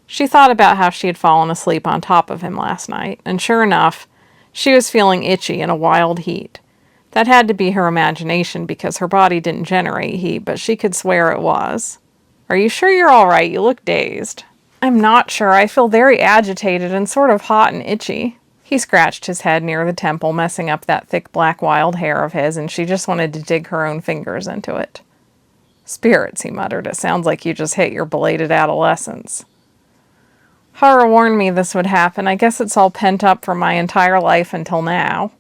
She thought about how she had fallen asleep on top of him last night, and sure enough, she was feeling itchy in a wild heat. That had to be her imagination because her body didn't generate heat, but she could swear it was. Are you sure you're all right? You look dazed. I'm not sure. I feel very agitated and sort of hot and itchy. He scratched his head near the temple, messing up that thick black wild hair of his, and she just wanted to dig her own fingers into it. Spirits, he muttered. It sounds like you just hit your belated adolescence. Horror warned me this would happen. I guess it's all pent up from my entire life until now.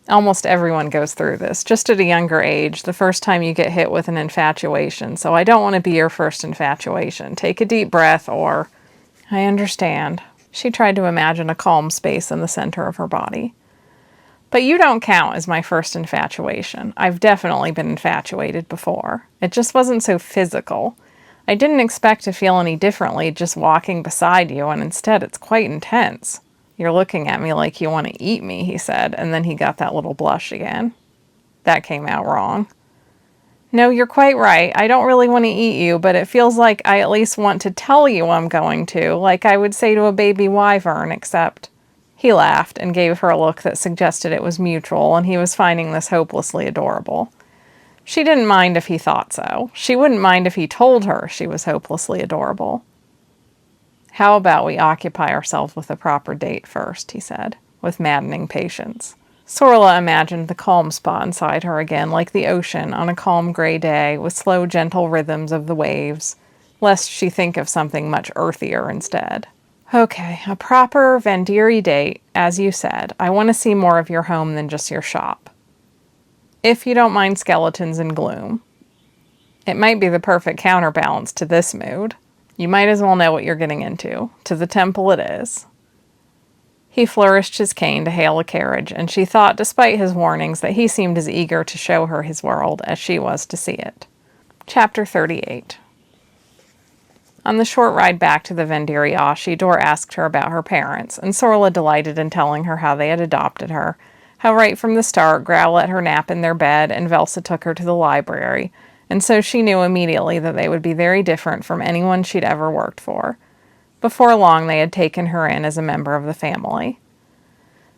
Almost everyone goes through this, just at a younger age, the first time you get hit with an infatuation, so I don't want to be your first infatuation. Take a deep breath, or... I understand. She tried to imagine a calm space in the center of her body. But you don't count as my first infatuation. I've definitely been infatuated before. It just wasn't so physical. I didn't expect to feel any differently just walking beside you, and instead it's quite intense. You're looking at me like you want to eat me, he said, and then he got that little blush again. That came out wrong. No, you're quite right. I don't really want to eat you, but it feels like I at least want to tell you I'm going to, like I would say to a baby wyvern, except... He laughed and gave her a look that suggested it was mutual, and he was finding this hopelessly adorable. She didn't mind if he thought so. She wouldn't mind if he told her she was hopelessly adorable. How about we occupy ourselves with a proper date first, he said, with maddening patience. Sorla imagined the calm spot inside her again, like the ocean on a calm gray day, with slow, gentle rhythms of the waves, lest she think of something much earthier instead. Okay, a proper Vandiri date, as you said. I want to see more of your home than just your shop. If you don't mind skeletons and gloom. It might be the perfect counterbalance to this mood. You might as well know what you're getting into. To the temple it is. He flourished his cane to hail a carriage, and she thought, despite his warnings, that he seemed as eager to show her his world as she was to see it. Chapter 38. On the short ride back to the Vandiri Ashi, Dor asked her about her parents, and Sorla delighted in telling her how they had adopted her, how right from the start Grau let her nap in their bed and Velsa took her to the library, and so she knew immediately that they would be very different from anyone she'd ever worked for. Before long they had taken her in as a member of the family.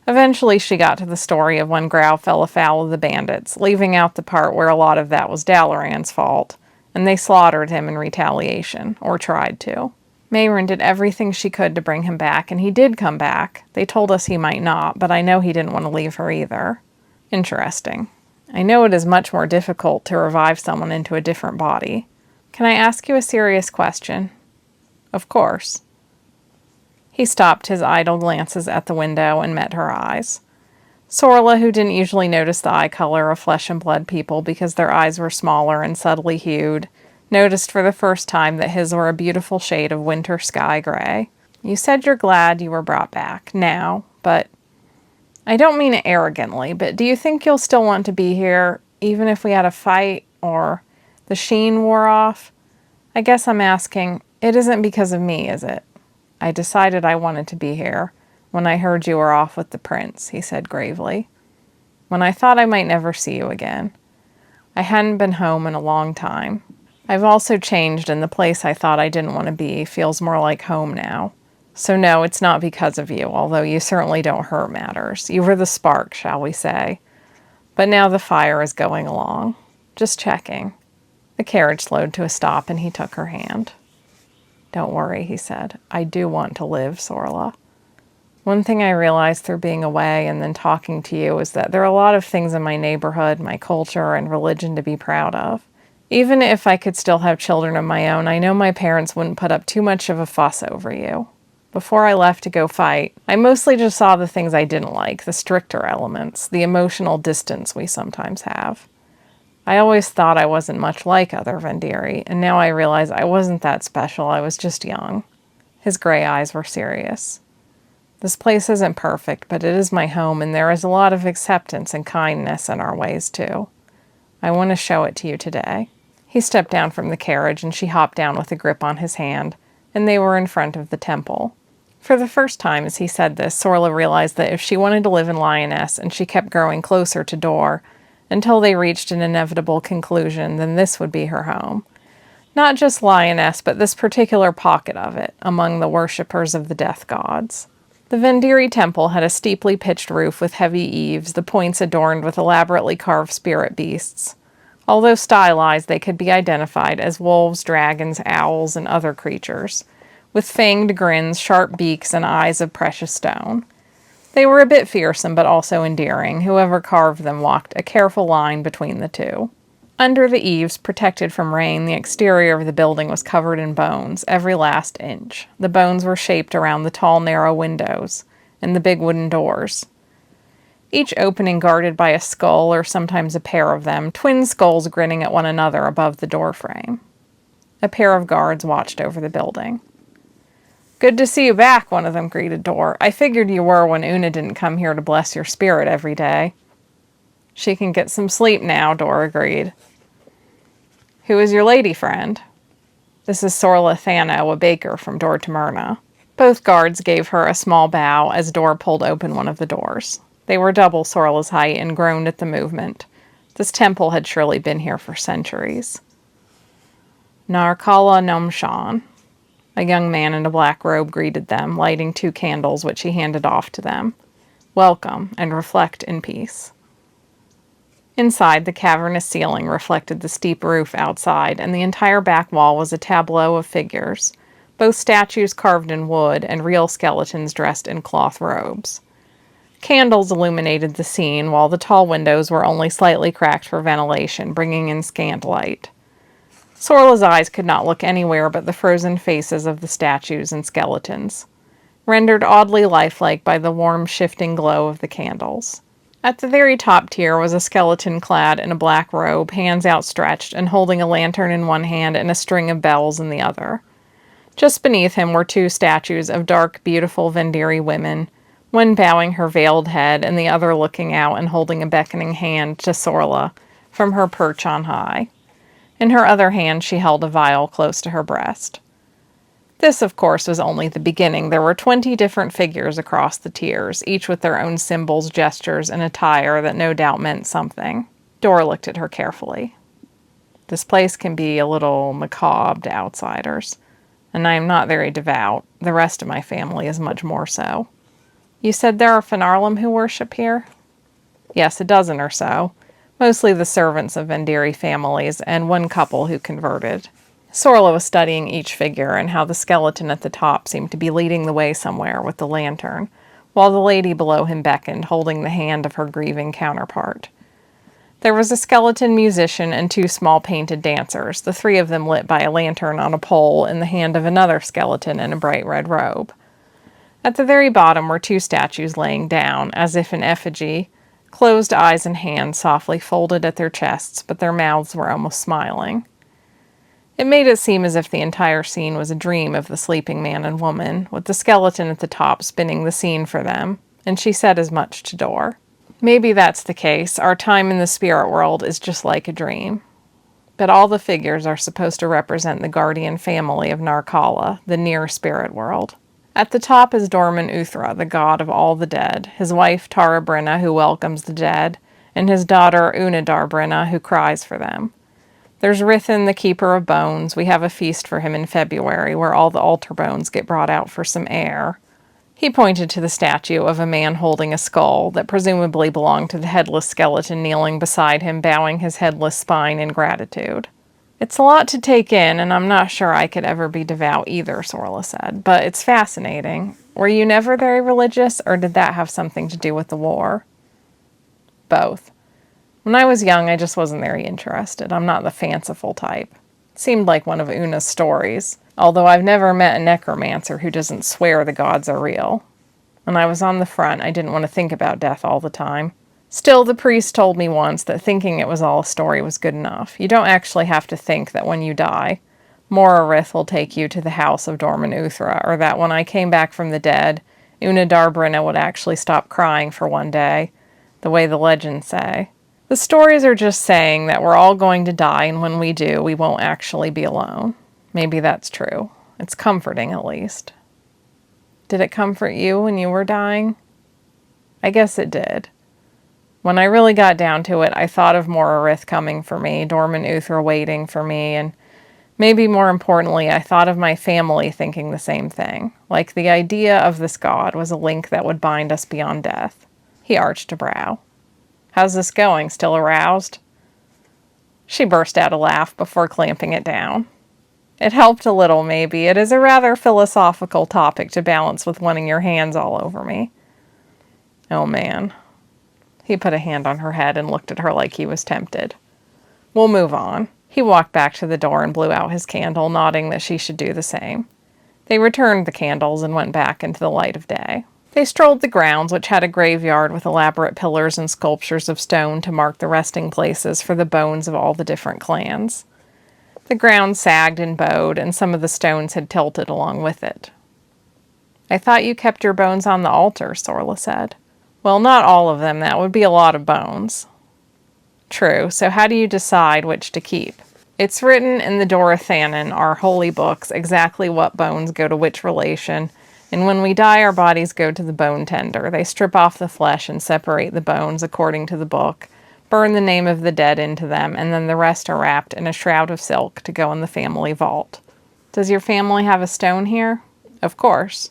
Eventually she got to the story of when Grau fell afoul of the bandits, leaving out the part where a lot of that was Dalaran's fault, and they slaughtered him in retaliation, or tried to. Mayrin did everything she could to bring him back, and he did come back. They told us he might not, but I know he didn't want to leave her either. Interesting. I know it is much more difficult to revive someone into a different body. Can I ask you a serious question? Of course. He stopped his idle glances at the window and met her eyes. Sorla, who didn't usually notice the eye color of flesh and blood people because their eyes were smaller and subtly hued, noticed for the first time that his were a beautiful shade of winter sky gray. You said you're glad you were brought back now, but I don't mean it arrogantly, but do you think you'll still want to be here, even if we had a fight or the sheen wore off? I guess I'm asking, it isn't because of me, is it? I decided I wanted to be here when I heard you were off with the prince, he said gravely. When I thought I might never see you again. I hadn't been home in a long time. I've also changed, and the place I thought I didn't want to be feels more like home now. So no, it's not because of you, although you certainly don't hurt matters. You were the spark, shall we say. But now the fire is going along. Just checking. The carriage slowed to a stop, and he took her hand. Don't worry, he said. I do want to live, Sorla. One thing I realized through being away and then talking to you is that there are a lot of things in my neighborhood, my culture, and religion to be proud of. Even if I could still have children of my own, I know my parents wouldn't put up too much of a fuss over you. Before I left to go fight, I mostly just saw the things I didn't like, the stricter elements, the emotional distance we sometimes have. I always thought I wasn't much like other Vendiri, and now I realize I wasn't that special, I was just young. His gray eyes were serious. This place isn't perfect, but it is my home, and there is a lot of acceptance and kindness in our ways, too. I want to show it to you today. He stepped down from the carriage, and she hopped down with a grip on his hand, and they were in front of the temple. For the first time as he said this, Sorla realized that if she wanted to live in Lioness, and she kept growing closer to Dor, until they reached an inevitable conclusion, then this would be her home. Not just Lioness, but this particular pocket of it, among the worshippers of the death gods. The Vendiri temple had a steeply pitched roof with heavy eaves, the points adorned with elaborately carved spirit beasts. Although stylized, they could be identified as wolves, dragons, owls, and other creatures, with fanged grins, sharp beaks, and eyes of precious stone. They were a bit fearsome, but also endearing. Whoever carved them walked a careful line between the two. Under the eaves, protected from rain, the exterior of the building was covered in bones, every last inch. The bones were shaped around the tall, narrow windows and the big wooden doors. Each opening guarded by a skull, or sometimes a pair of them, twin skulls grinning at one another above the doorframe. A pair of guards watched over the building. Good to see you back, one of them greeted Dor. I figured you were when Una didn't come here to bless your spirit every day. She can get some sleep now, Dor agreed. Who is your lady friend? This is Sorla Thano, a baker from Dor Tamurna. Both guards gave her a small bow as Dor pulled open one of the doors. They were double Sorla's height and groaned at the movement. This temple had surely been here for centuries. Narkala Nomshan. A young man in a black robe greeted them, lighting 2 candles which he handed off to them. Welcome, and reflect in peace. Inside, the cavernous ceiling reflected the steep roof outside, and the entire back wall was a tableau of figures, both statues carved in wood and real skeletons dressed in cloth robes. Candles illuminated the scene, while the tall windows were only slightly cracked for ventilation, bringing in scant light. Sorla's eyes could not look anywhere but the frozen faces of the statues and skeletons, rendered oddly lifelike by the warm, shifting glow of the candles. At the very top tier was a skeleton clad in a black robe, hands outstretched, and holding a lantern in one hand and a string of bells in the other. Just beneath him were 2 statues of dark, beautiful Vendiri women, one bowing her veiled head and the other looking out and holding a beckoning hand to Sorla from her perch on high. In her other hand she held a vial close to her breast. This, of course, was only the beginning. There were 20 different figures across the tiers, each with their own symbols, gestures, and attire that no doubt meant something. Dor looked at her carefully. This place can be a little macabre to outsiders, and I am not very devout. The rest of my family is much more so. You said there are Fenarlim who worship here? Yes, a dozen or so. Mostly the servants of Vendiri families, and one couple who converted. Sorla was studying each figure and how the skeleton at the top seemed to be leading the way somewhere with the lantern, while the lady below him beckoned, holding the hand of her grieving counterpart. There was a skeleton musician and 2 small painted dancers, the 3 of them lit by a lantern on a pole in the hand of another skeleton in a bright red robe. At the very bottom were 2 statues laying down, as if in effigy, Closed eyes and hands softly folded at their chests, but their mouths were almost smiling. It made it seem as if the entire scene was a dream of the sleeping man and woman, with the skeleton at the top spinning the scene for them, and she said as much to Dor. Maybe that's the case. Our time in the spirit world is just like a dream. But all the figures are supposed to represent the guardian family of Narkala, the near spirit world. At the top is Dorman Uthra, the god of all the dead, his wife Tara Brenna, who welcomes the dead, and his daughter Unadar Brenna, who cries for them. There's Rithin, the keeper of bones. We have a feast for him in February, where all the altar bones get brought out for some air. He pointed to the statue of a man holding a skull that presumably belonged to the headless skeleton kneeling beside him, bowing his headless spine in gratitude. It's a lot to take in, and I'm not sure I could ever be devout either, Sorla said, but it's fascinating. Were you never very religious, or did that have something to do with the war? Both. When I was young, I just wasn't very interested. I'm not the fanciful type. It seemed like one of Una's stories, although I've never met a necromancer who doesn't swear the gods are real. When I was on the front, I didn't want to think about death all the time. Still, the priest told me once that thinking it was all a story was good enough. You don't actually have to think that when you die, Morarith will take you to the house of Dorman Uthra, or that when I came back from the dead, Una Darbrina would actually stop crying for one day, the way the legends say. The stories are just saying that we're all going to die, and when we do, we won't actually be alone. Maybe that's true. It's comforting, at least. Did it comfort you when you were dying? I guess it did. When I really got down to it, I thought of Morarith coming for me, Dorman Uthra waiting for me, and maybe more importantly, I thought of my family thinking the same thing. Like the idea of this god was a link that would bind us beyond death. He arched a brow. How's this going? Still aroused? She burst out a laugh before clamping it down. It helped a little, maybe. It is a rather philosophical topic to balance with wanting your hands all over me. Oh, man. He put a hand on her head and looked at her like he was tempted. We'll move on. He walked back to the door and blew out his candle, nodding that she should do the same. They returned the candles and went back into the light of day. They strolled the grounds, which had a graveyard with elaborate pillars and sculptures of stone to mark the resting places for the bones of all the different clans. The ground sagged and bowed, and some of the stones had tilted along with it. I thought you kept your bones on the altar, Sorla said. Well, not all of them. That would be a lot of bones. True. So how do you decide which to keep? It's written in the Dorathanan, our holy books, exactly what bones go to which relation, and when we die, our bodies go to the bone tender. They strip off the flesh and separate the bones according to the book, burn the name of the dead into them, and then the rest are wrapped in a shroud of silk to go in the family vault. Does your family have a stone here? Of course.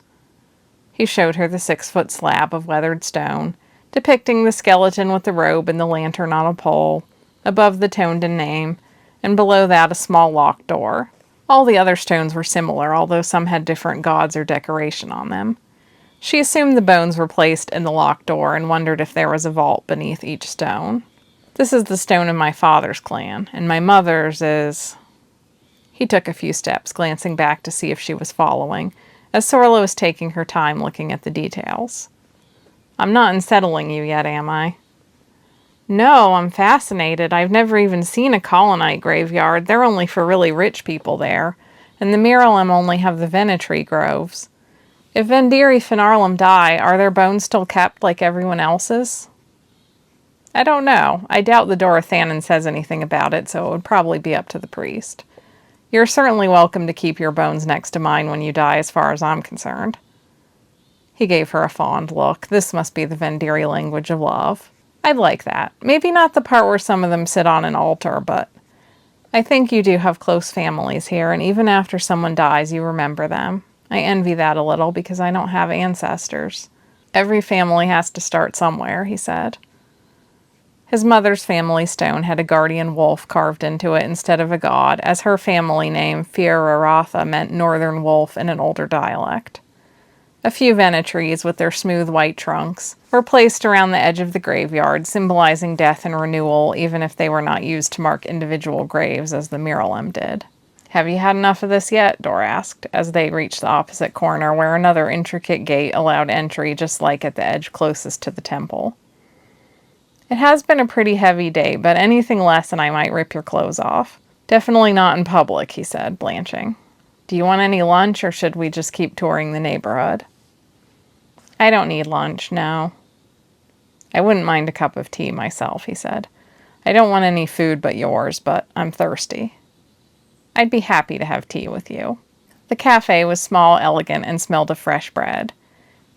He showed her the 6-foot slab of weathered stone, depicting the skeleton with the robe and the lantern on a pole, above the Tondan name, and below that a small locked door. All the other stones were similar, although some had different gods or decoration on them. She assumed the bones were placed in the locked door and wondered if there was a vault beneath each stone. This is the stone of my father's clan, and my mother's is... He took a few steps, glancing back to see if she was following, as Sorla was taking her time looking at the details. I'm not unsettling you yet, am I? No, I'm fascinated. I've never even seen a colonite graveyard. They're only for really rich people there, and the Miralem only have the Venetri groves. If Vendiri Finarlem die, are their bones still kept like everyone else's? I don't know. I doubt the Dorathanan says anything about it, so it would probably be up to the priest. You're certainly welcome to keep your bones next to mine when you die, as far as I'm concerned. He gave her a fond look. This must be the Vendiri language of love. I'd like that. Maybe not the part where some of them sit on an altar, but I think you do have close families here, and even after someone dies, you remember them. I envy that a little because I don't have ancestors. Every family has to start somewhere, he said. His mother's family stone had a guardian wolf carved into it instead of a god, as her family name, Fieraratha, meant northern wolf in an older dialect. A few Venetries, with their smooth white trunks, were placed around the edge of the graveyard, symbolizing death and renewal, even if they were not used to mark individual graves as the Miralem did. Have you had enough of this yet? Dor asked, as they reached the opposite corner, where another intricate gate allowed entry just like at the edge closest to the temple. It has been a pretty heavy day, but anything less and I might rip your clothes off. Definitely not in public, he said, blanching. Do you want any lunch, or should we just keep touring the neighborhood? I don't need lunch, no. I wouldn't mind a cup of tea myself, he said. I don't want any food but yours, but I'm thirsty. I'd be happy to have tea with you. The cafe was small, elegant, and smelled of fresh bread.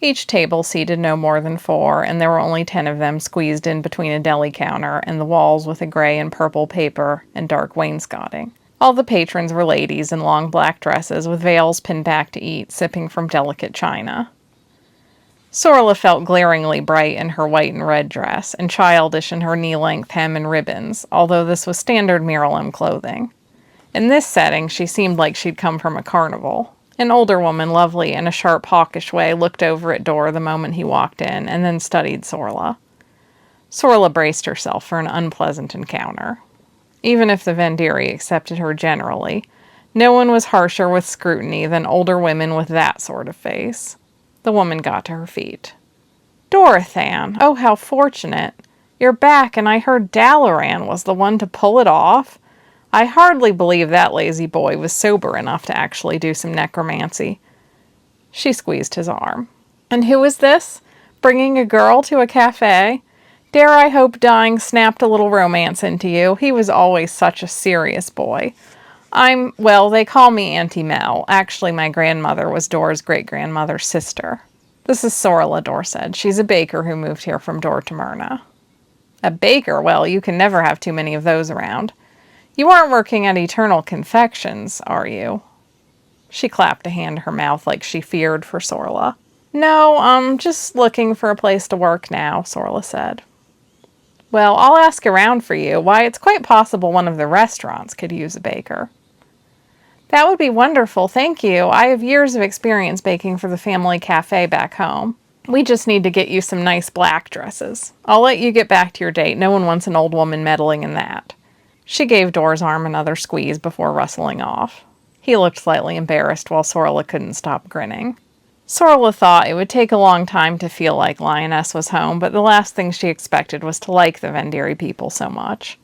Each table seated no more than 4, and there were only 10 of them squeezed in between a deli counter and the walls with a gray and purple paper and dark wainscoting. All the patrons were ladies in long black dresses with veils pinned back to eat, sipping from delicate china. Sorla felt glaringly bright in her white and red dress, and childish in her knee-length hem and ribbons, although this was standard Miralem clothing. In this setting, she seemed like she'd come from a carnival. An older woman, lovely in a sharp, hawkish way, looked over at Dor the moment he walked in, and then studied Sorla. Sorla braced herself for an unpleasant encounter. Even if the Vendiri accepted her generally, no one was harsher with scrutiny than older women with that sort of face. The woman got to her feet. Dorothan, oh, how fortunate. You're back, and I heard Dalaran was the one to pull it off. I hardly believe that lazy boy was sober enough to actually do some necromancy. She squeezed his arm. And who is this? Bringing a girl to a cafe? Dare I hope dying snapped a little romance into you. He was always such a serious boy. They call me Auntie Mel. Actually, my grandmother was Dor's great-grandmother's sister. This is Sorla, Dor said. She's a baker who moved here from Dor to Myrna. A baker? Well, you can never have too many of those around. You aren't working at Eternal Confections, are you? She clapped a hand to her mouth like she feared for Sorla. No, I'm just looking for a place to work now, Sorla said. Well, I'll ask around for you. Why, it's quite possible one of the restaurants could use a baker. That would be wonderful, thank you. I have years of experience baking for the family cafe back home. We just need to get you some nice black dresses. I'll let you get back to your date. No one wants an old woman meddling in that. She gave Dor's arm another squeeze before rustling off. He looked slightly embarrassed while Sorla couldn't stop grinning. Sorla thought it would take a long time to feel like Lioness was home, but the last thing she expected was to like the Vendiri people so much.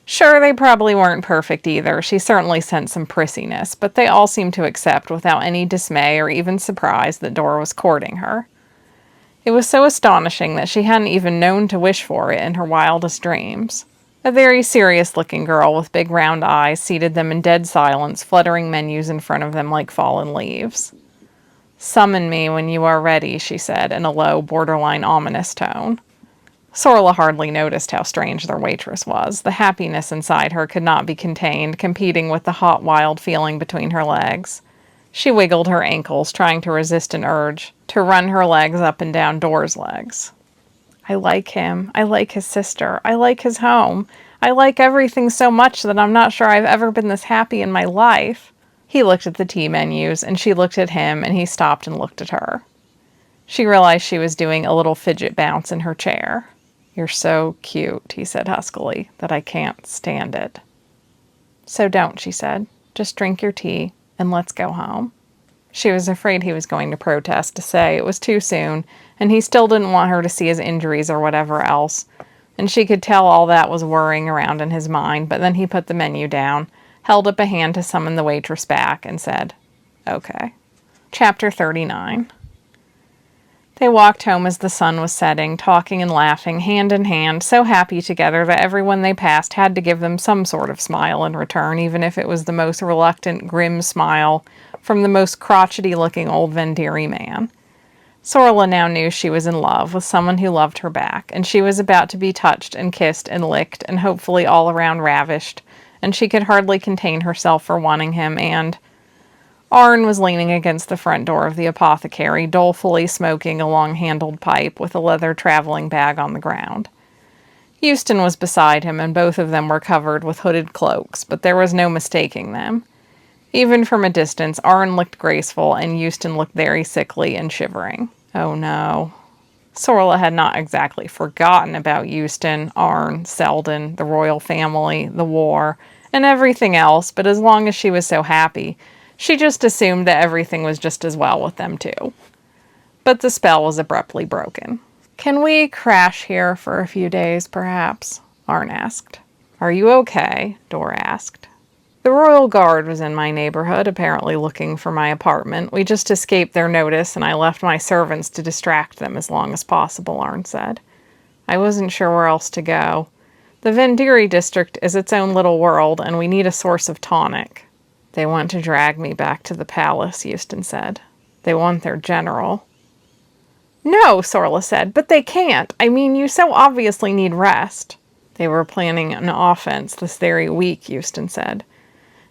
Sure, they probably weren't perfect either. She certainly sensed some prissiness, but they all seemed to accept without any dismay or even surprise that Dor was courting her. It was so astonishing that she hadn't even known to wish for it in her wildest dreams. A very serious-looking girl with big round eyes seated them in dead silence, fluttering menus in front of them like fallen leaves. Summon me when you are ready, she said in a low, borderline ominous tone. Sorla hardly noticed how strange their waitress was. The happiness inside her could not be contained, competing with the hot, wild feeling between her legs. She wiggled her ankles, trying to resist an urge to run her legs up and down Dor's legs. I like him. I like his sister. I like his home. I like everything so much that I'm not sure I've ever been this happy in my life. He looked at the tea menus, and she looked at him, and he stopped and looked at her. She realized she was doing a little fidget bounce in her chair. You're so cute, he said huskily, that I can't stand it. So don't, she said. Just drink your tea, and let's go home. She was afraid he was going to protest, to say it was too soon, and he still didn't want her to see his injuries or whatever else, and she could tell all that was whirring around in his mind, but then he put the menu down, held up a hand to summon the waitress back, and said, Okay. Chapter 39. They walked home as the sun was setting, talking and laughing, hand in hand, so happy together that everyone they passed had to give them some sort of smile in return, even if it was the most reluctant, grim smile from the most crotchety-looking old Vendiri man. Sorla now knew she was in love with someone who loved her back, and she was about to be touched and kissed and licked and hopefully all around ravished, and she could hardly contain herself for wanting him, and Arn was leaning against the front door of the apothecary, dolefully smoking a long-handled pipe with a leather traveling bag on the ground. Euston was beside him, and both of them were covered with hooded cloaks, but there was no mistaking them. Even from a distance, Arn looked graceful, and Euston looked very sickly and shivering. Oh no. Sorla had not exactly forgotten about Euston, Arn, Seldon, the royal family, the war, and everything else, but as long as she was so happy, she just assumed that everything was just as well with them too. But the spell was abruptly broken. Can we crash here for a few days, perhaps? Arn asked. Are you okay? Dor asked. The Royal Guard was in my neighborhood, apparently looking for my apartment. We just escaped their notice, and I left my servants to distract them as long as possible, Arn said. I wasn't sure where else to go. The Vendiri district is its own little world, and we need a source of tonic. They want to drag me back to the palace, Euston said. They want their general. No, Sorla said, but they can't. I mean, you so obviously need rest. They were planning an offense this very week, Euston said.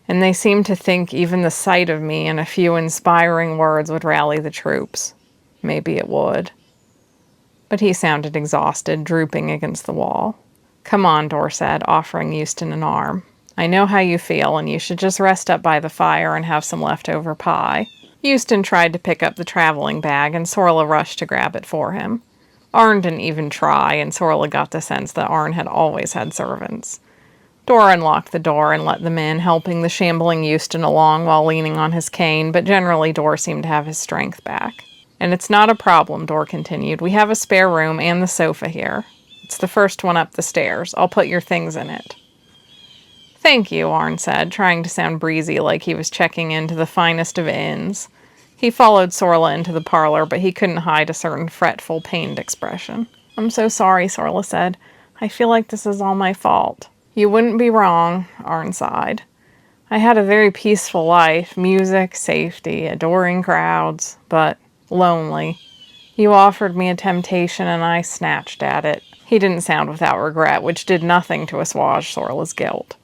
And they seemed to think even the sight of me and a few inspiring words would rally the troops. Maybe it would. But he sounded exhausted, drooping against the wall. Come on, Dor said, offering Euston an arm. I know how you feel, and you should just rest up by the fire and have some leftover pie. Euston tried to pick up the traveling bag, and Sorla rushed to grab it for him. Arn didn't even try, and Sorla got the sense that Arn had always had servants. Dor unlocked the door and let them in, helping the shambling Euston along while leaning on his cane, but generally Dor seemed to have his strength back. And it's not a problem, Dor continued. We have a spare room and the sofa here. It's the first one up the stairs. I'll put your things in it. Thank you, Arn said, trying to sound breezy like he was checking into the finest of inns. He followed Sorla into the parlor, but he couldn't hide a certain fretful, pained expression. I'm so sorry, Sorla said. I feel like this is all my fault. You wouldn't be wrong, Arn sighed. I had a very peaceful life, music, safety, adoring crowds, but lonely. You offered me a temptation and I snatched at it. He didn't sound without regret, which did nothing to assuage Sorla's guilt.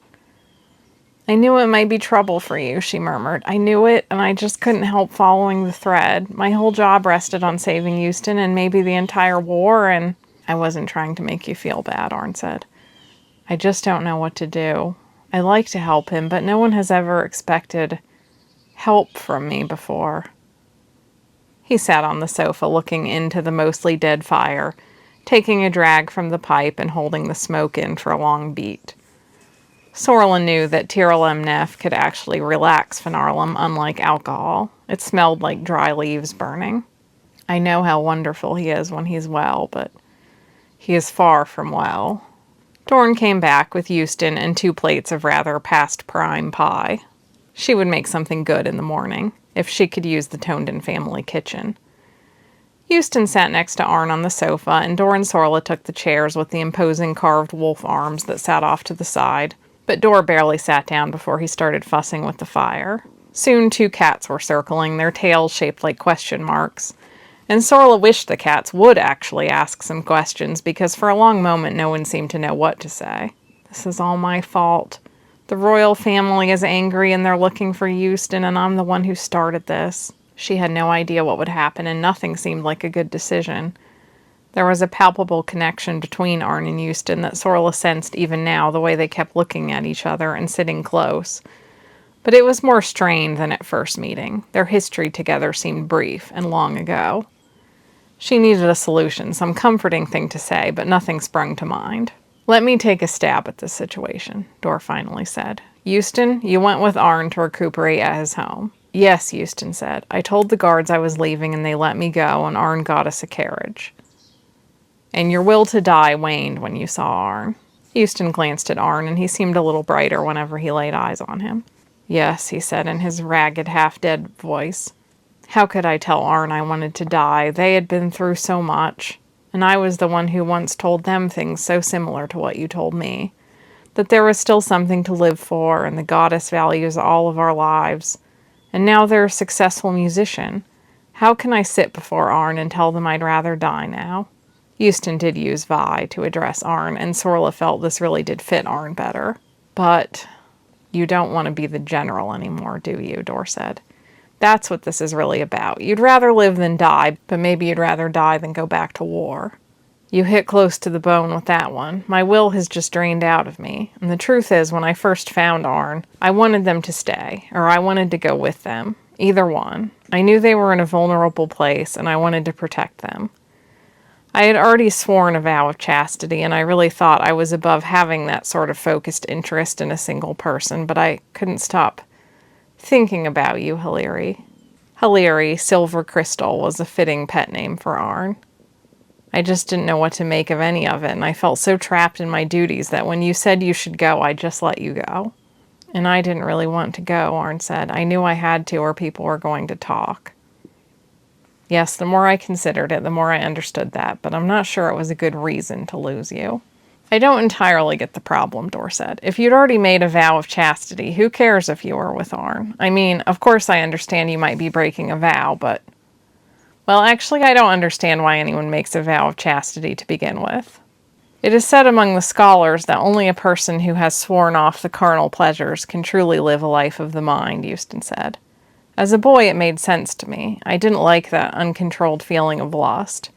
I knew it might be trouble for you, she murmured. I knew it, and I just couldn't help following the thread. My whole job rested on saving Euston and maybe the entire war, and I wasn't trying to make you feel bad, Arn said. I just don't know what to do. I like to help him, but no one has ever expected help from me before. He sat on the sofa looking into the mostly dead fire, taking a drag from the pipe and holding the smoke in for a long beat. Sorla knew that Tiralem Nef could actually relax Finarlem, unlike alcohol. It smelled like dry leaves burning. I know how wonderful he is when he's well, but he is far from well. Dorn came back with Euston and 2 plates of rather past-prime pie. She would make something good in the morning, if she could use the Tonden family kitchen. Euston sat next to Arn on the sofa, and Dor and Sorla took the chairs with the imposing carved wolf arms that sat off to the side, but Dor barely sat down before he started fussing with the fire. Soon 2 cats were circling, their tails shaped like question marks, and Sorla wished the cats would actually ask some questions, because for a long moment no one seemed to know what to say. This is all my fault. The royal family is angry and they're looking for Euston, and I'm the one who started this. She had no idea what would happen, and nothing seemed like a good decision. There was a palpable connection between Arn and Euston that Sorla sensed even now, the way they kept looking at each other and sitting close. But it was more strained than at first meeting. Their history together seemed brief and long ago. She needed a solution, some comforting thing to say, but nothing sprung to mind. Let me take a stab at this situation, Dor finally said. Euston, you went with Arn to recuperate at his home. Yes, Euston said. I told the guards I was leaving and they let me go, and Arn got us a carriage. And your will to die waned when you saw Arn. Euston glanced at Arn, and he seemed a little brighter whenever he laid eyes on him. Yes, he said in his ragged, half-dead voice. How could I tell Arn I wanted to die? They had been through so much, and I was the one who once told them things so similar to what you told me. That there was still something to live for, and the goddess values all of our lives. And now they're a successful musician. How can I sit before Arn and tell them I'd rather die now? Euston did use Vi to address Arn, and Sorla felt this really did fit Arn better. But you don't want to be the general anymore, do you? Dor said. That's what this is really about. You'd rather live than die, but maybe you'd rather die than go back to war. You hit close to the bone with that one. My will has just drained out of me. And the truth is, when I first found Arn, I wanted them to stay, or I wanted to go with them. Either one. I knew they were in a vulnerable place, and I wanted to protect them. I had already sworn a vow of chastity, and I really thought I was above having that sort of focused interest in a single person, but I couldn't stop thinking about you, Hilary. Hilary, Silver Crystal, was a fitting pet name for Arn. I just didn't know what to make of any of it, and I felt so trapped in my duties that when you said you should go, I just let you go. And I didn't really want to go, Arn said. I knew I had to, or people were going to talk. Yes, the more I considered it, the more I understood that, but I'm not sure it was a good reason to lose you. I don't entirely get the problem, Dor said. If you'd already made a vow of chastity, who cares if you were with Arn? I mean, of course I understand you might be breaking a vow, but... Well, actually, I don't understand why anyone makes a vow of chastity to begin with. It is said among the scholars that only a person who has sworn off the carnal pleasures can truly live a life of the mind, Euston said. As a boy, it made sense to me. I didn't like that uncontrolled feeling of lust.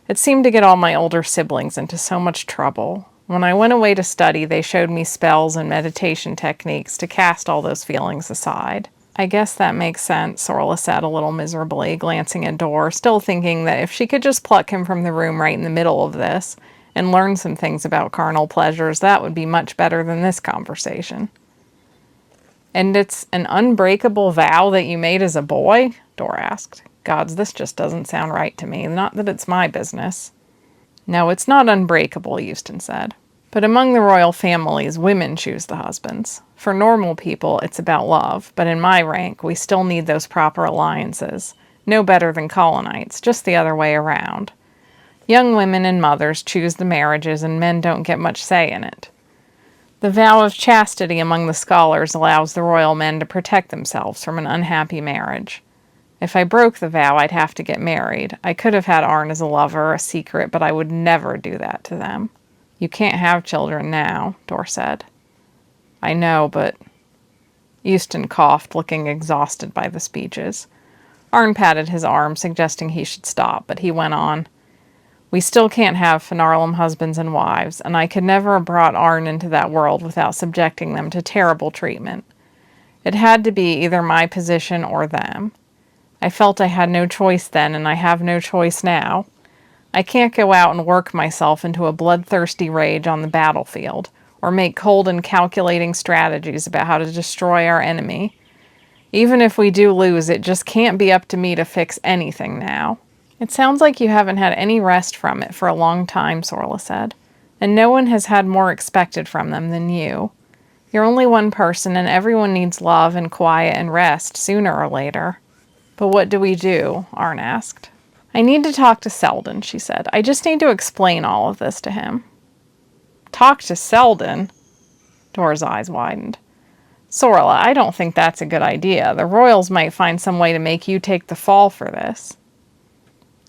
It seemed to get all my older siblings into so much trouble. When I went away to study, they showed me spells and meditation techniques to cast all those feelings aside. I guess that makes sense, Sorla said a little miserably, glancing at Dor, still thinking that if she could just pluck him from the room right in the middle of this and learn some things about carnal pleasures, that would be much better than this conversation. And it's an unbreakable vow that you made as a boy? Dor asked. Gods, this just doesn't sound right to me. Not that it's my business. No, it's not unbreakable, Euston said. But among the royal families, women choose the husbands. For normal people, it's about love, but in my rank, we still need those proper alliances. No better than colonites, just the other way around. Young women and mothers choose the marriages, and men don't get much say in it. The vow of chastity among the scholars allows the royal men to protect themselves from an unhappy marriage. If I broke the vow, I'd have to get married. I could have had Arn as a lover, a secret, but I would never do that to them. You can't have children now, Dor said. I know, but... Euston coughed, looking exhausted by the speeches. Arn patted his arm, suggesting he should stop, but he went on. We still can't have Finarlem husbands and wives, and I could never have brought Arn into that world without subjecting them to terrible treatment. It had to be either my position or them. I felt I had no choice then, and I have no choice now. I can't go out and work myself into a bloodthirsty rage on the battlefield, or make cold and calculating strategies about how to destroy our enemy. Even if we do lose, it just can't be up to me to fix anything now. It sounds like you haven't had any rest from it for a long time, Sorla said, and no one has had more expected from them than you. You're only one person, and everyone needs love and quiet and rest sooner or later. But what do we do? Arn asked. I need to talk to Seldon, she said. I just need to explain all of this to him. Talk to Seldon? Dor's eyes widened. Sorla, I don't think that's a good idea. The royals might find some way to make you take the fall for this.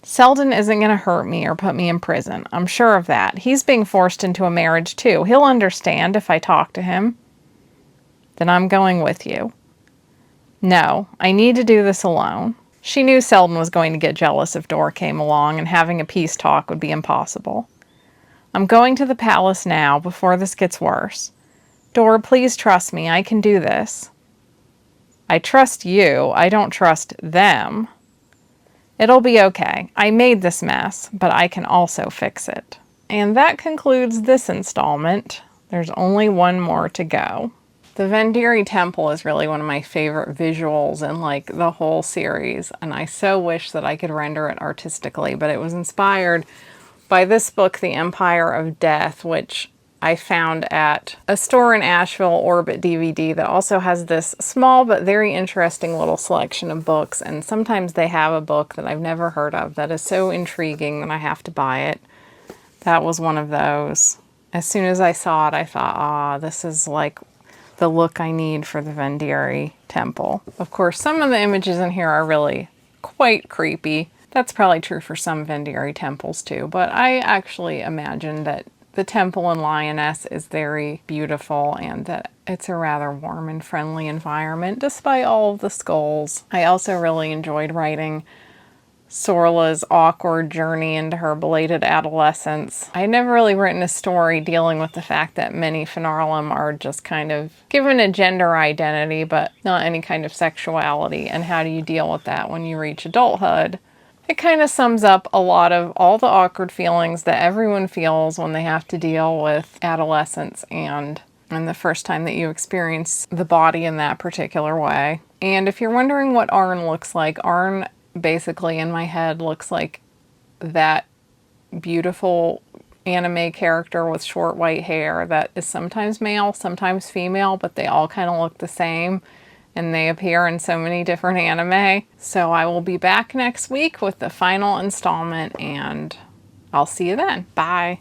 Seldon isn't going to hurt me or put me in prison. I'm sure of that. He's being forced into a marriage, too. He'll understand if I talk to him. Then I'm going with you. No, I need to do this alone. She knew Seldon was going to get jealous if Dor came along, and having a peace talk would be impossible. I'm going to the palace now, before this gets worse. Dor, please trust me. I can do this. I trust you. I don't trust them. It'll be okay. I made this mess, but I can also fix it. And that concludes this installment. There's only one more to go. The Vendiri Temple is really one of my favorite visuals in the whole series, and I so wish that I could render it artistically, but it was inspired by this book, The Empire of Death, which I found at a store in Asheville, Orbit DVD, that also has this small but very interesting little selection of books, and sometimes they have a book that I've never heard of that is so intriguing that I have to buy it. That was one of those. As soon as I saw it, I thought, this is the look I need for the Vendiri Temple. Of course, some of the images in here are really quite creepy. That's probably true for some Vendiri temples too, but I actually imagine that the temple in Lioness is very beautiful and that it's a rather warm and friendly environment despite all of the skulls. I also really enjoyed writing Sorla's awkward journey into her belated adolescence. I had never really written a story dealing with the fact that many Finarlem are just kind of given a gender identity but not any kind of sexuality, and how do you deal with that when you reach adulthood. It kind of sums up a lot of all the awkward feelings that everyone feels when they have to deal with adolescence and the first time that you experience the body in that particular way. And if you're wondering what Arn looks like, Arn basically in my head looks like that beautiful anime character with short white hair that is sometimes male, sometimes female, but they all kind of look the same. And they appear in so many different anime. So I will be back next week with the final installment, and I'll see you then. Bye.